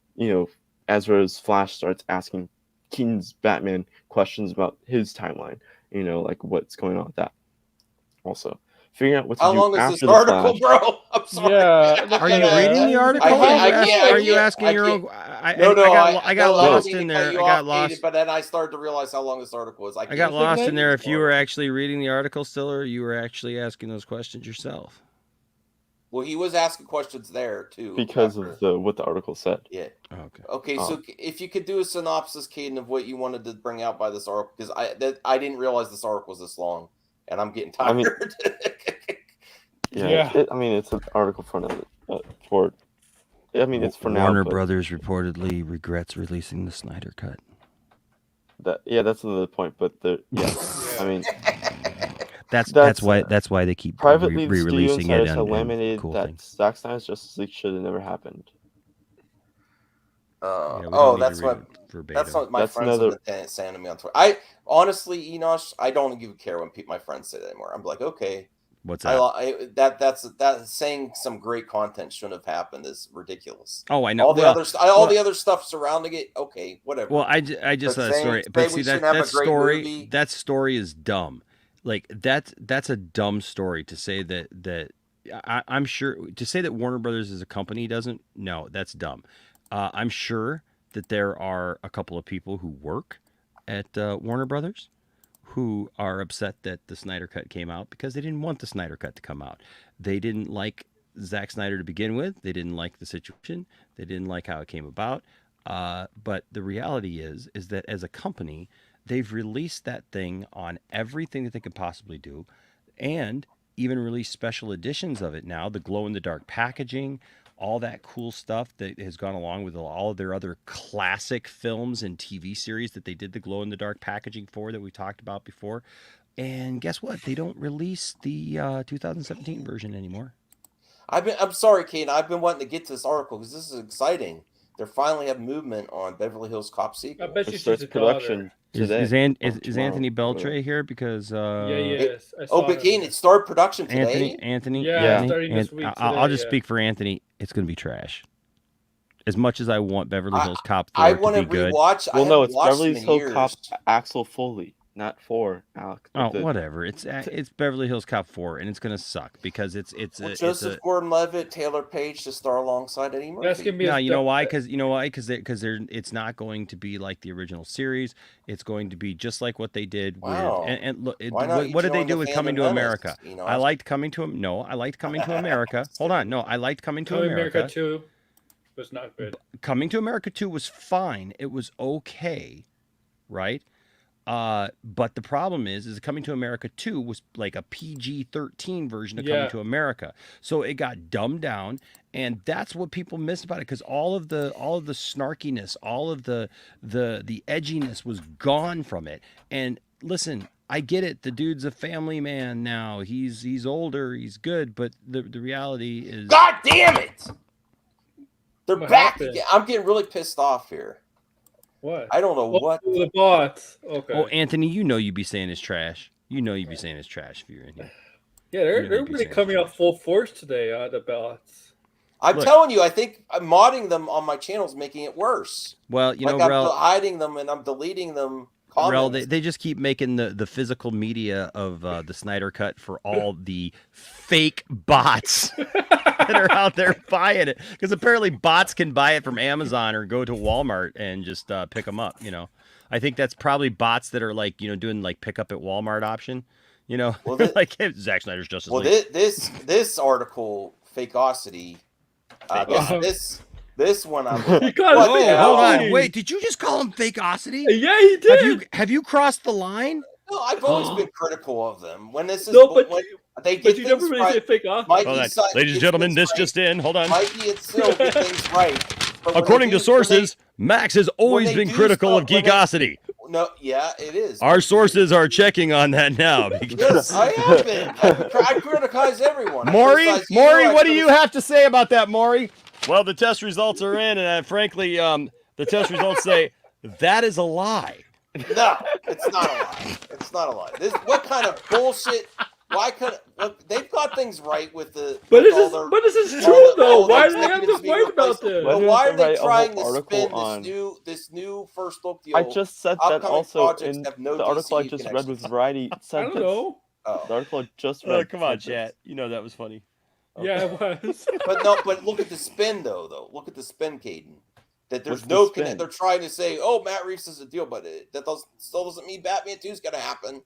Ezra's Flash starts asking Keaton's Batman questions about his timeline? you know, like what's going on with that. Also, figuring out what to How do long is after this the article, Flash. bro? I'm sorry. Yeah. Are you reading the article? Are you asking your own? I got lost in there. I got lost. But then I started to realize how long this article was. I got lost in there. If you were actually reading the article still, or you were actually asking those questions yourself. Well, he was asking questions there too. Because of what the article said. Yeah. Okay. Okay. So if you could do a synopsis, Caden, of what you wanted to bring out by this article, because I didn't realize this article was this long, and I'm getting tired. I mean, I mean, it's an article for it's for now. Warner Brothers reportedly regrets releasing the Snyder Cut. That's another point. But I mean, that's why they keep privately re-releasing it. And laminated cool that things. Zack Snyder's Justice League should have never happened. That's what my friends have been saying to me on Twitter. I honestly, Enosh, I don't even care when my friends say that anymore. I'm like, okay, what's that? That's saying some great content shouldn't have happened is ridiculous. Oh, I know. All the other stuff surrounding it. Okay, whatever. Well, I just saw that story, but see that story is dumb. Like that's a dumb story to say that I'm sure to say that Warner Brothers as a company doesn't. No, that's dumb. I'm sure that there are a couple of people who work at Warner Brothers who are upset that the Snyder Cut came out because they didn't want the Snyder Cut to come out. They didn't like Zack Snyder to begin with. They didn't like the situation. They didn't like how it came about. But the reality is that as a company, they've released that thing on everything that they could possibly do, and even released special editions of it now, the glow-in-the-dark packaging, all that cool stuff that has gone along with all of their other classic films and TV series that they did the glow-in-the-dark packaging for that we talked about before. And guess what? They don't release the 2017 version anymore. I'm sorry, Kate. I've been wanting to get to this article because this is exciting. They finally have movement on Beverly Hills Cop sequel. I bet you starts production today. Is Anthony Beltre here? Because yes. But Kane, it started production today. Anthony. Starting this week. I'll just speak for Anthony. It's going to be trash. As much as I want Beverly Hills Cop 4 I want to be good. Rewatch. Well, no, it's Beverly Hills Cop Axel Foley, not 4. Alex. Whatever. It's Beverly Hills Cop 4, and it's going to suck because it's Joseph Gordon-Levitt, Taylor Page to star alongside Eddie Murphy. That's gonna be you know why? Because it's not going to be like the original series. It's going to be just like what they did with. And look, what did they do with Coming to America? I liked Coming to America. Hold on, no, I liked Coming to America 2 was not good. Coming to America 2 was fine. It was okay, right? But the problem is Coming to America 2 was like a PG-13 version of Coming to America. So it got dumbed down, and that's what people missed about it, because all of the snarkiness, all of the edginess was gone from it. And listen, I get it. The dude's a family man now. He's older, he's good, but the reality is, God damn it! They're back again. I'm getting really pissed off here. What? I don't know what. The bots. Okay. Oh, Anthony, you know you'd be saying it's trash. You know you'd be saying it's trash if you're in here. Yeah, they're really coming out full force today, the bots. I'm telling you, I think modding them on my channel is making it worse. Well, I'm hiding them and I'm deleting them. Rel, they just keep making the physical media of the Snyder Cut for all the fake bots that are out there buying it. Because apparently bots can buy it from Amazon or go to Walmart and just pick them up. I think that's probably bots that are like doing like pick up at Walmart option. Like Zack Snyder's Justice League. Well, this article, Fakeosity. This one I'm like, hold on. Wait, did you just call him Fakeosity? Yeah, he did. Have you crossed the line? No, I've always been critical of them. When this is but they get you never really say Fakeosity. Ladies and gentlemen, this just in. Hold on. Mikey and Sil get things right. According to sourses, Max has always been critical of Geekosity. No, yeah, it is. Our sources are checking on that now. Yes, I have been. I criticize everyone. Maury, what do you have to say about that, Maury? Well, the test results are in, and frankly, the test results say that is a lie. No, it's not a lie. It's not a lie. What kind of bullshit Why could look? They've got things right with the. But with this is true though. Why do they have to fight about this? But why are they write a whole trying to article spin on- this new first look deal? I just said that upcoming also projects in have no the article I DCU just read connections. with Variety. Said I don't this. know. Oh. The article I just read. Come on, said this. chat. You know that was funny. Yeah, it was. But look at the spin though. Look at the spin, Caden. That there's What's the no spin? connect. They're trying to say, "Oh, Matt Reeves is a deal," but still doesn't mean Batman 2 is going to happen.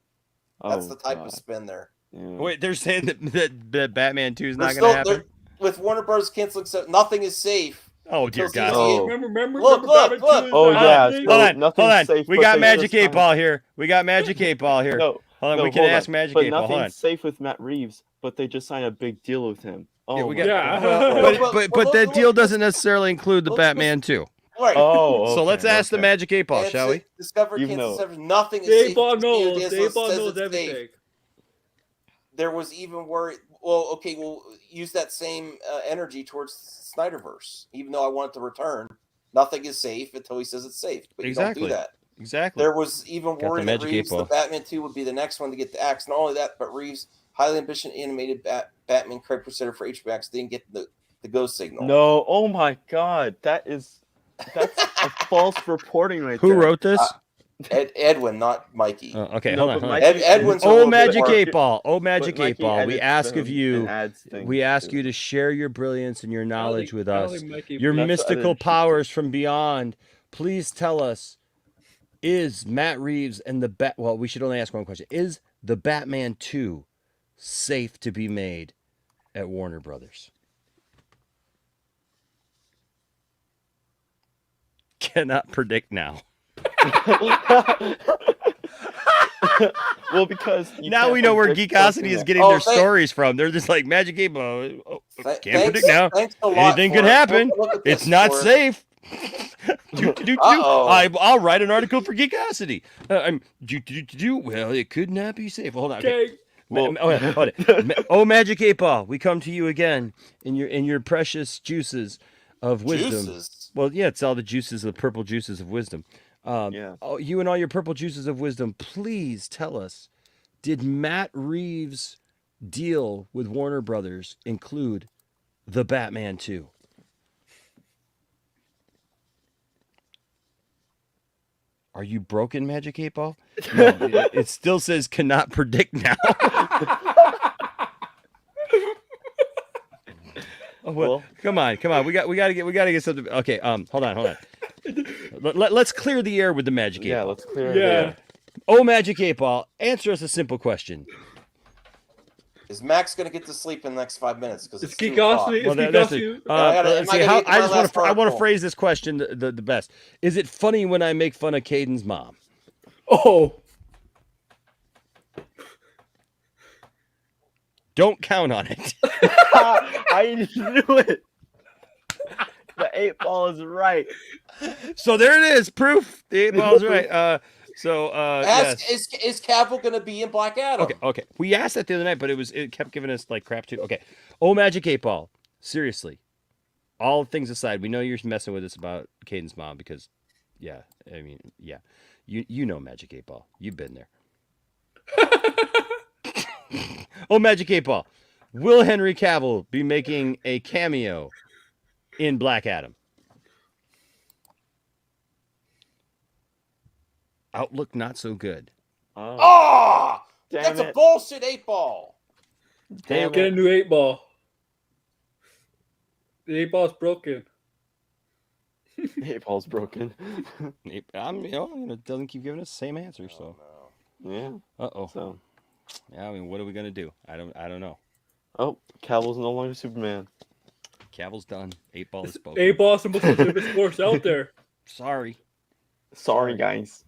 That's Oh, the type God. of spin there. Yeah. Wait, they're saying that Batman 2 is They're not going to still- happen? with Warner Bros. Canceling, so nothing is safe. Oh dear until God! DCU. Remember, Look. Batman 2 is Oh, yeah, happening? so Hold on. nothing's safe, We but got they Magic just 8 kinda- Ball here. We got Magic 8 Ball here. No, hold on. no, We can hold ask on. Magic But 8 Ball. Hold on. nothing's safe with Matt Reeves, but they just signed a big deal with him. Oh, Yeah, we my got- God. But that deal doesn't necessarily include the Batman 2. Right. Oh, So let's okay, ask the okay. Magic 8 Ball, shall we? Discover Even Kansas though- City, nothing is The safe. 8 Ball DCU knows. says The 8 Ball it's knows safe. everything. There was even worry. Well, okay, we'll use that same energy towards Snyderverse. Even though I want it to return, nothing is safe until he says it's safe. But you don't do that. Exactly. There was even Got the worry that Magic 8 Reeves, the Ball. Batman 2, would be the next one to get the axe. Not only that, but Reeves, highly ambitious animated Batman credit consider for HBO Max, didn't get the go signal. No, oh my God, that's a false reporting right Who there. wrote this? Edwin, not Mikey. Okay, No, hold on. but Hold on. Mikey- Edwin's a Oh, little bit Magic more- 8 Ball. Oh, Magic But 8 Mikey Ball. We edits ask them of you. and adds things We ask too. you to share your brilliance and your knowledge with I don't us. think Mikey- Your That's what I mystical didn't shoot powers from beyond. Please tell us: is Matt Reeves and the Bat? Well, we should only ask one question: is the Batman 2 safe to be made at Warner Brothers? Cannot predict now. Well, because you Now can't we know where predict Geekosity something is that- getting Oh, their thank- stories from. They're just like Magic 8 Ball. Oh, can't Thanks- predict now. thanks a lot Anything for could it. happen. Look at It's this not for it. safe. Uh-oh. I'll write an article for Geekosity. Well, it could not be safe. Hold on. Okay. Okay. Well- Hold it. Oh, Magic 8 Ball, we come to you again in your precious juices of wisdom. Juices? Well, yeah, it's all the juices, the purple juices of wisdom. Yeah. Oh, you and all your purple juices of wisdom, please tell us, did Matt Reeves' deal with Warner Brothers include the Batman 2? Are you broken, Magic 8 Ball? No, it still says cannot predict now. Oh, well, come on. We gotta get something. Okay, hold on. Let's clear the air with the Magic 8 Ball. Yeah, let's clear it. Yeah. Yeah. Oh, Magic 8 Ball, answer us a simple question. Is Max going to get to sleep in the next 5 minutes? Because It's it's 2 o'clock. Geekosity. Well, It's that's it. Geekosity. Let's see, I I want to article? phrase this question the best. Is it funny when I make fun of Caden's mom? Oh. Don't count on it. I knew it. The 8 Ball is right. So there it is. Proof. The 8 Ball is right. Yes. Is Cavill going to be in Black Adam? Okay. We asked that the other night, but it kept giving us like crap too. Okay. Oh, Magic 8 Ball. Seriously. All things aside, we know you're messing with us about Caden's mom because, yeah, I mean, yeah. You know Magic 8 Ball. You've been there. Oh, Magic 8 Ball. Will Henry Cavill be making a cameo in Black Adam? Outlook not so good. Oh, Damn that's a it. bullshit 8 Ball. Damn Get a it. new 8 Ball. The 8 Ball's broken. 8 Ball's broken. It doesn't keep giving us the same answer. So, Yeah. uh-oh. So, Yeah, I mean, what are we gonna do? I don't know. oh, Cavill's no longer Superman. Cavill's done. 8 Ball is spoken. 8 Ball's the most famous force out there. Sorry. Sorry, guys.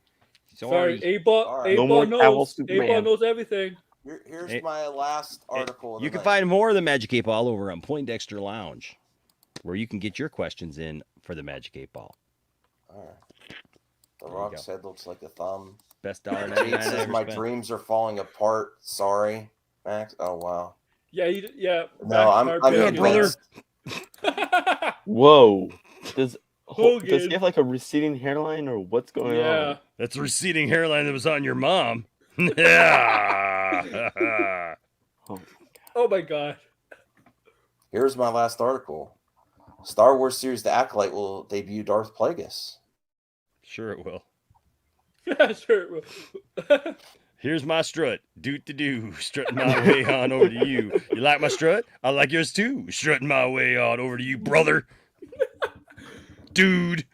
Sorry, 8 Ball. All right. 8 No Ball more Cavill knows. 8 Ball Superman. knows everything. Here's Hey, my last article. of You the can night. find more of the Magic 8 Ball over on Poindexter Lounge, where you can get your questions in for the Magic 8 Ball. All right. The There you Rock's go. head looks like a thumb. Best dollar Jade 99 I says ever my spent. dreams are falling apart. Sorry, Max. Oh wow. Yeah, No, I'm Yeah, brother. convinced. Whoa. Does Hogan. he have like a receding hairline or what's going Yeah. on? That's a receding hairline that was on your mom. Yeah. Oh my god. Here's my last article. Star Wars series The Acolyte will debut Darth Plagueis. Sure it will. Yeah, sure it will. Here's my strut. Doot-to-doo. Strutting my way on over to you. You like my strut? I like yours too. Strutting my way on over to you, brother. Dude.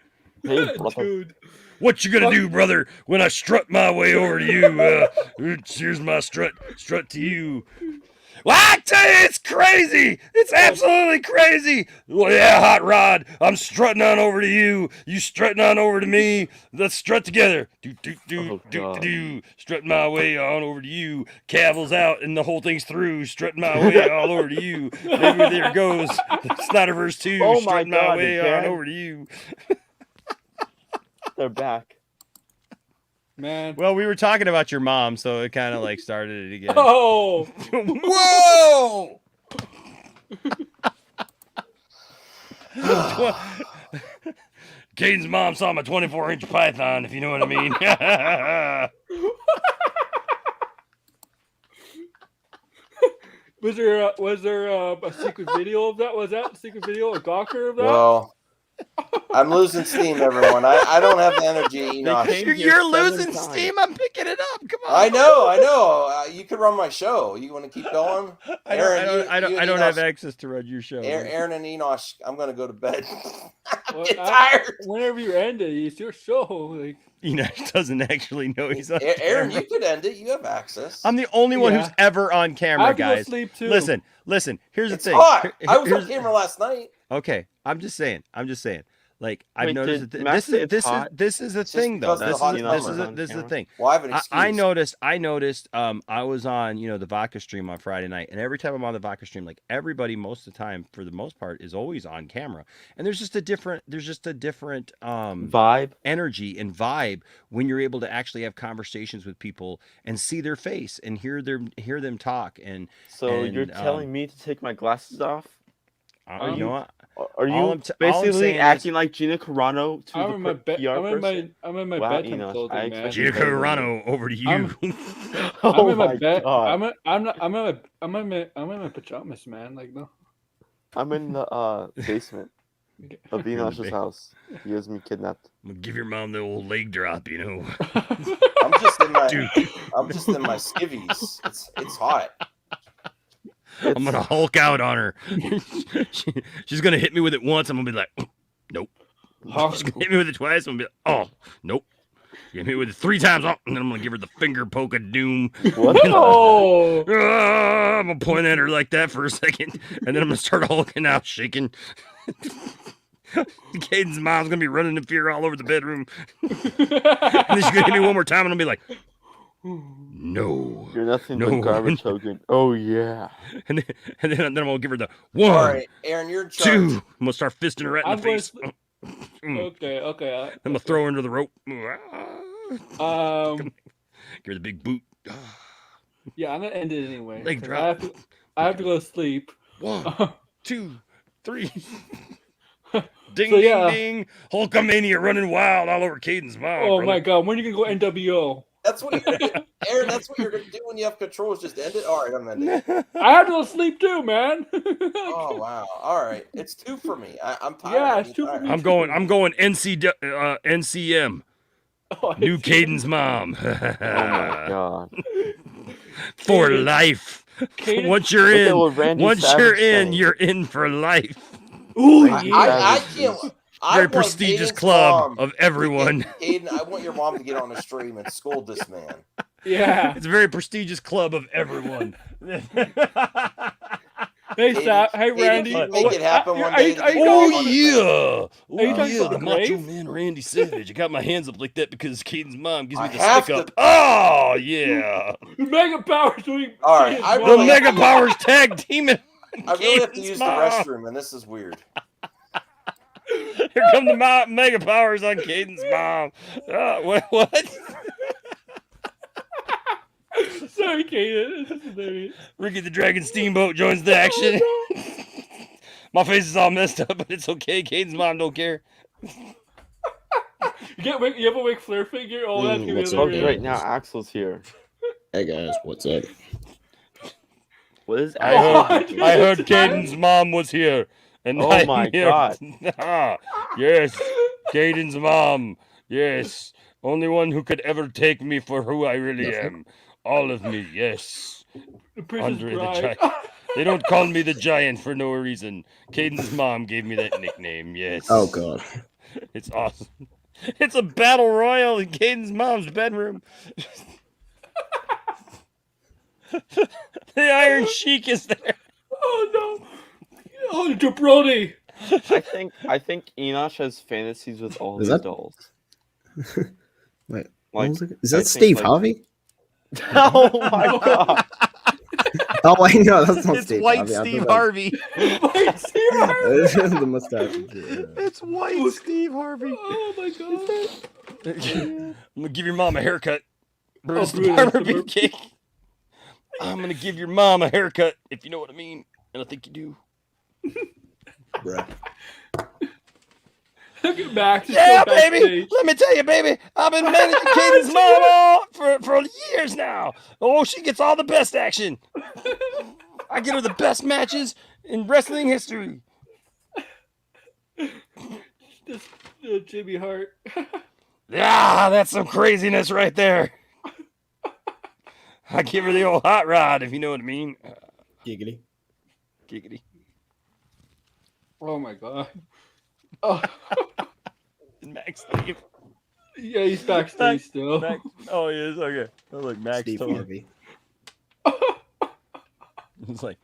Hey, brother. Dude. What you gonna do, brother, when I strut my way over to you? Here's my strut. Strut to you. Well, I tell you, it's crazy. It's absolutely crazy. Well, yeah, Hot Rod, I'm strutting on over to you. You strutting on over to me. Let's strut together. Do. Strutting my way on over to you. Cavill's out and the whole thing's through. Strutting my way all over to you. Maybe there goes Snyderverse 2. Oh my strutting my God, way again? on over to you. They're back. Man. Well, we were talking about your mom, so it kind of like started it again. Oh. Whoa! Caden's mom saw my 24-inch python, if you know what I mean. Was there a secret video of that? Was that a secret video? A Gawker of that? Well, I'm losing steam, everyone. I don't have the energy. You're losing steam. I'm picking it up. Come on. I know. You could run my show. You want to keep going? I don't have access to run your show. Aaron and Enosh, I'm going to go to bed. Well, Get tired. Whenever you end it, it's your show. Like, Enosh doesn't actually know he's on Aaron, camera. you could end it. You have access. I'm the only one who's ever on camera, I have to go guys. sleep, too. Listen. Here's It's the thing. hot. I was on Here's- camera last night. Okay, I'm just saying. Like I've Wait, noticed did that Matt say it's this hot? is the It's just thing though. because of the hot This is the thing. Well, I have an excuse. I noticed. I was on the vodka stream on Friday night, and every time I'm on the vodka stream, like everybody, most of the time, for the most part, is always on camera. And there's just a different vibe, energy, and vibe when you're able to actually have conversations with people and see their face and hear them talk. And so you're telling me to take my glasses off? You know what? Are you all I'm basically saying acting like Gina Carano to I'm the in my bed. PR I'm in person? my Wow, bedtime Enosh, clothing, I man. expect Gina Carano, over to you. I'm Oh in my my bed. God. I'm in my pajamas, man. Like no. I'm in the basement of Enosh's house. He has me kidnapped. I'm gonna give your mom the old leg drop, I'm just in my skivvies. It's hot. I'm gonna Hulk out on her. She's gonna hit me with it once. I'm gonna be like, nope. She's gonna hit me with it twice. I'm gonna be like, oh, nope. Hit me with it 3 times. Oh, and then I'm gonna give her the finger poke of doom. What? Oh. I'm gonna point at her like that for a second, and then I'm gonna start hulking out, shaking. Caden's mom's gonna be running in fear all over the bedroom. And then she's gonna hit me one more time, and I'll be like, no. You're nothing No. but garbage, Hogan. Oh yeah. And then I'm gonna give her the 1, All right, Aaron, you're in charge. 2. I'm gonna start fisting her right in I'm the going face. Okay. I'm gonna throw her into the rope. Give her the big boot. Yeah, I'm gonna end it anyway. Leg 'cause drop. I have to go to sleep. 1, 2, 3. Ding, So, yeah. ding, ding. Hulkamania running wild all over Caden's mom. Oh my god, when are you gonna go NWO? That's what you're gonna, Aaron. That's what you're gonna do when you have control. Is just end it. All right, I'm ending it. I have to go to sleep too, man. Oh wow. All right, it's 2 for me. I'm tired. Yeah, I'm it's 2 for tired. me. I'm going NCM. Oh, New Caden's mom. Oh my god. For Caden- life. Caden- Once you're Look at in, what Randy once Savage you're in, said. you're in for life. Ooh, Randy yeah. I Savage can't. is- I Very want prestigious Caden's club mom of everyone. Caden, I want your mom to get on a stream and scold this man. Yeah. It's a very prestigious club of everyone. Hey, Caden, Sal. Hey, Caden, Randy. if you make it happen one Are day. you to talking get Oh you on a- yeah! Are you Oh talking yeah! about The the Macho grave? Man Randy Savage. I got my hands up like that because Caden's mom gives me I the have stick up. to- Oh yeah! Mega Power doing. All right, I The really Mega Powers tag teaming. I really have to Caden's use mom. the restroom, and this is weird. Here come the Mega Powers on Caden's mom. What? Sorry, Kaden. This is hilarious. Ricky the Dragon Steamboat joins the action. My face is all messed up, but it's okay. Caden's mom don't care. You have a Ric Flair figure? Oh, that's gonna be Oh, hilarious. great. Now Axel's here. Hey guys, what's up? What is I heard Caden's mom was here. And Oh I'm my here. God. Yes, Caden's mom. Yes, only one who could ever take me for who I really am. All of me, yes. Princess Andre the Bride. Giant. They don't call me the Giant for no reason. Caden's mom gave me that nickname, yes. Oh, God. It's awesome. It's a battle royal in Caden's mom's bedroom. The Iron Sheik is there. Oh, no. Oh, jabroni. I think Enosh has fantasies with all Is these that- dolls. Wait, Like, is that I think, Steve like- Harvey? Oh my god! Oh wait, no, that's not It's Steve white Harvey. I Steve thought Harvey. White Steve Harvey. that was the mustache. It's white Steve Harvey. Oh, my God. I'm gonna give your mom a haircut. Bruce the Bruce, Barber the Barber. Beefcake. I'm gonna give your mom a haircut, if you know what I mean. And I think you do. Bruh. Look at Max. He's Yeah, still baby. backstage. Let me tell you, baby. I've been managing Caden's mom all for years now. Oh, she gets all the best action. I get her the best matches in wrestling history. This, Jimmy Hart. Yeah, that's some craziness right there. I give her the old hot rod, if you know what I mean. Giggity. Giggity. Oh, my God. Oh. Max Steve. Yeah, he's backstage still. Max, oh, he is? Okay. Oh, look, Max Steve told Harvey. It's like,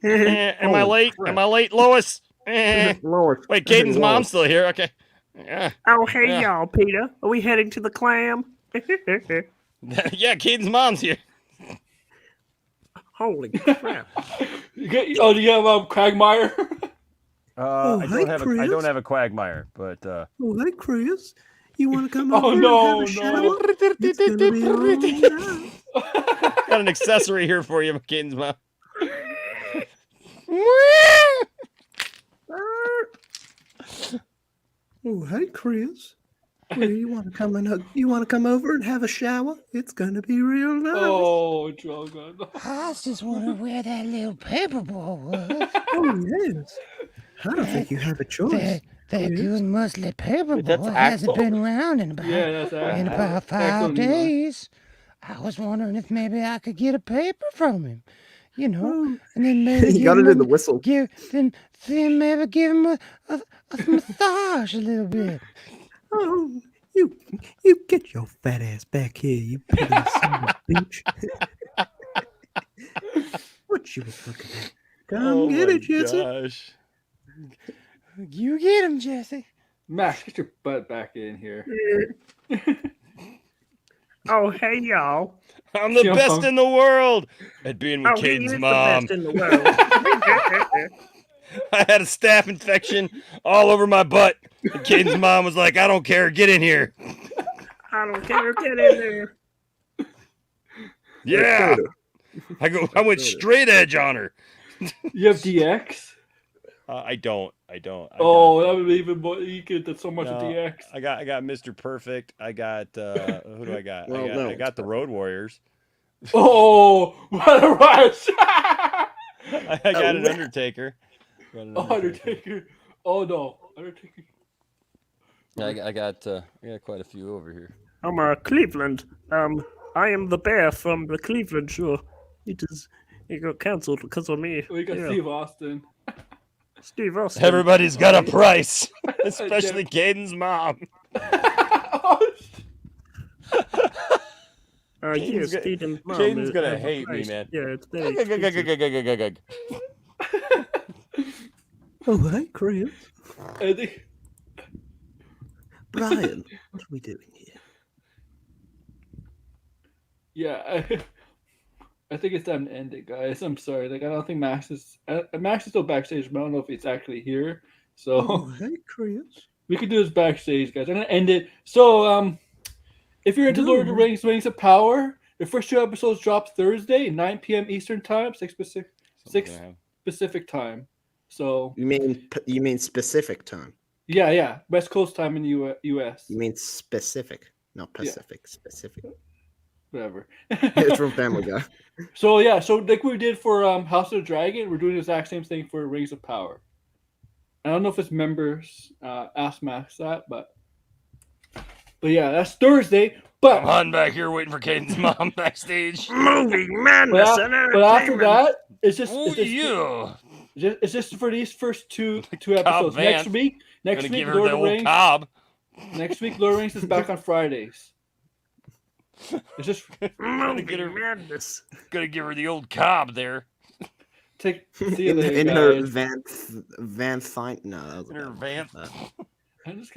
am I late? Am I late, Lois? Lois. Wait, Caden's mom's still here. Okay. Yeah. Oh, hey, Yeah. y'all, Peter. Are we heading to the clam? Yeah, Caden's mom's here. Holy crap. Do you have Quagmire? Oh, I hey, don't have Chris. I don't have a Quagmire, but Oh, hey, Chris. You want to come Oh, over no, and have a no. shower? It's gonna be all right. got an accessory here for you, Caden's mom. Oh, hey, Chris. Well, you want to come over and have a shower? It's gonna be real nice. Oh, Drogon. I just want to wear that little paper ball. Oh, yes. I don't think you have a choice. That good muscly paper That's ball hasn't Axel. been around in about, Yeah, that's in Axel. about 5 Axel Newman. days. I was wondering if maybe I could get a paper from him, you know, and then maybe You gotta do the whistle. then maybe give him a massage a little bit. Oh, you get your fat ass back here, you petty son of a bitch. What you was looking at? Come get it, Jesse. Gosh. You get him, Jesse. Max, get your butt back in here. Oh, hey, y'all. I'm the CM best Punk. in the world at being with Oh, he Caden's is mom. the best in the world. I had a staph infection all over my butt. And Caden's mom was like, I don't care, get in here. I don't care. Get in there. Yeah. I went straight edge on her. You have DX? I don't. Oh, that would be even more. You could have done so much with No, DX. I got Mr. Perfect. I got who do I got? I got the Road Warriors. Oh, what a rush! I got an Undertaker. Oh, Undertaker. Oh no, Undertaker. I got quite a few over here. I'm Cleveland. I am the bear from the Cleveland show. It got cancelled because of me. We got Yeah. Steve Austin. Steve Austin. Everybody's got a price, especially Caden's mom. Yes, Caden's mom. Caden's is- gonna has a hate me, price. man. Yeah, it's very expensive. Oh, hey, Chris. I think. Brian, what are we doing here? Yeah, I think it's time to end it, guys. I'm sorry. Like, I don't think Max is still backstage, but I don't know if it's actually here. So Oh, hey, Chris. we could do this backstage, guys. I'm gonna end it. So, if you're into Lord of the Rings, Rings of Power, the first 2 episodes drop Thursday, 9 p.m. Eastern time, 6 Pacific time. So You mean specific time? yeah, West Coast time in the U.S. You mean specific, not Pacific. Specific. whatever. It's from Family Guy. So yeah, so like we did for House of the Dragon, we're doing the exact same thing for Rings of Power. I don't know if it's members ask Max that, but yeah, that's Thursday. But I'm hunting back here waiting for Caden's mom backstage. Movie madness and but after that, it's just for these first two episodes. Next week, Lord of the Rings. Next week, Lord of the Rings is back on Fridays. It's just madness. Gonna give her the old cob there. See you later, in her guys. Van Fine. No, that was in her van. I'm just kidding.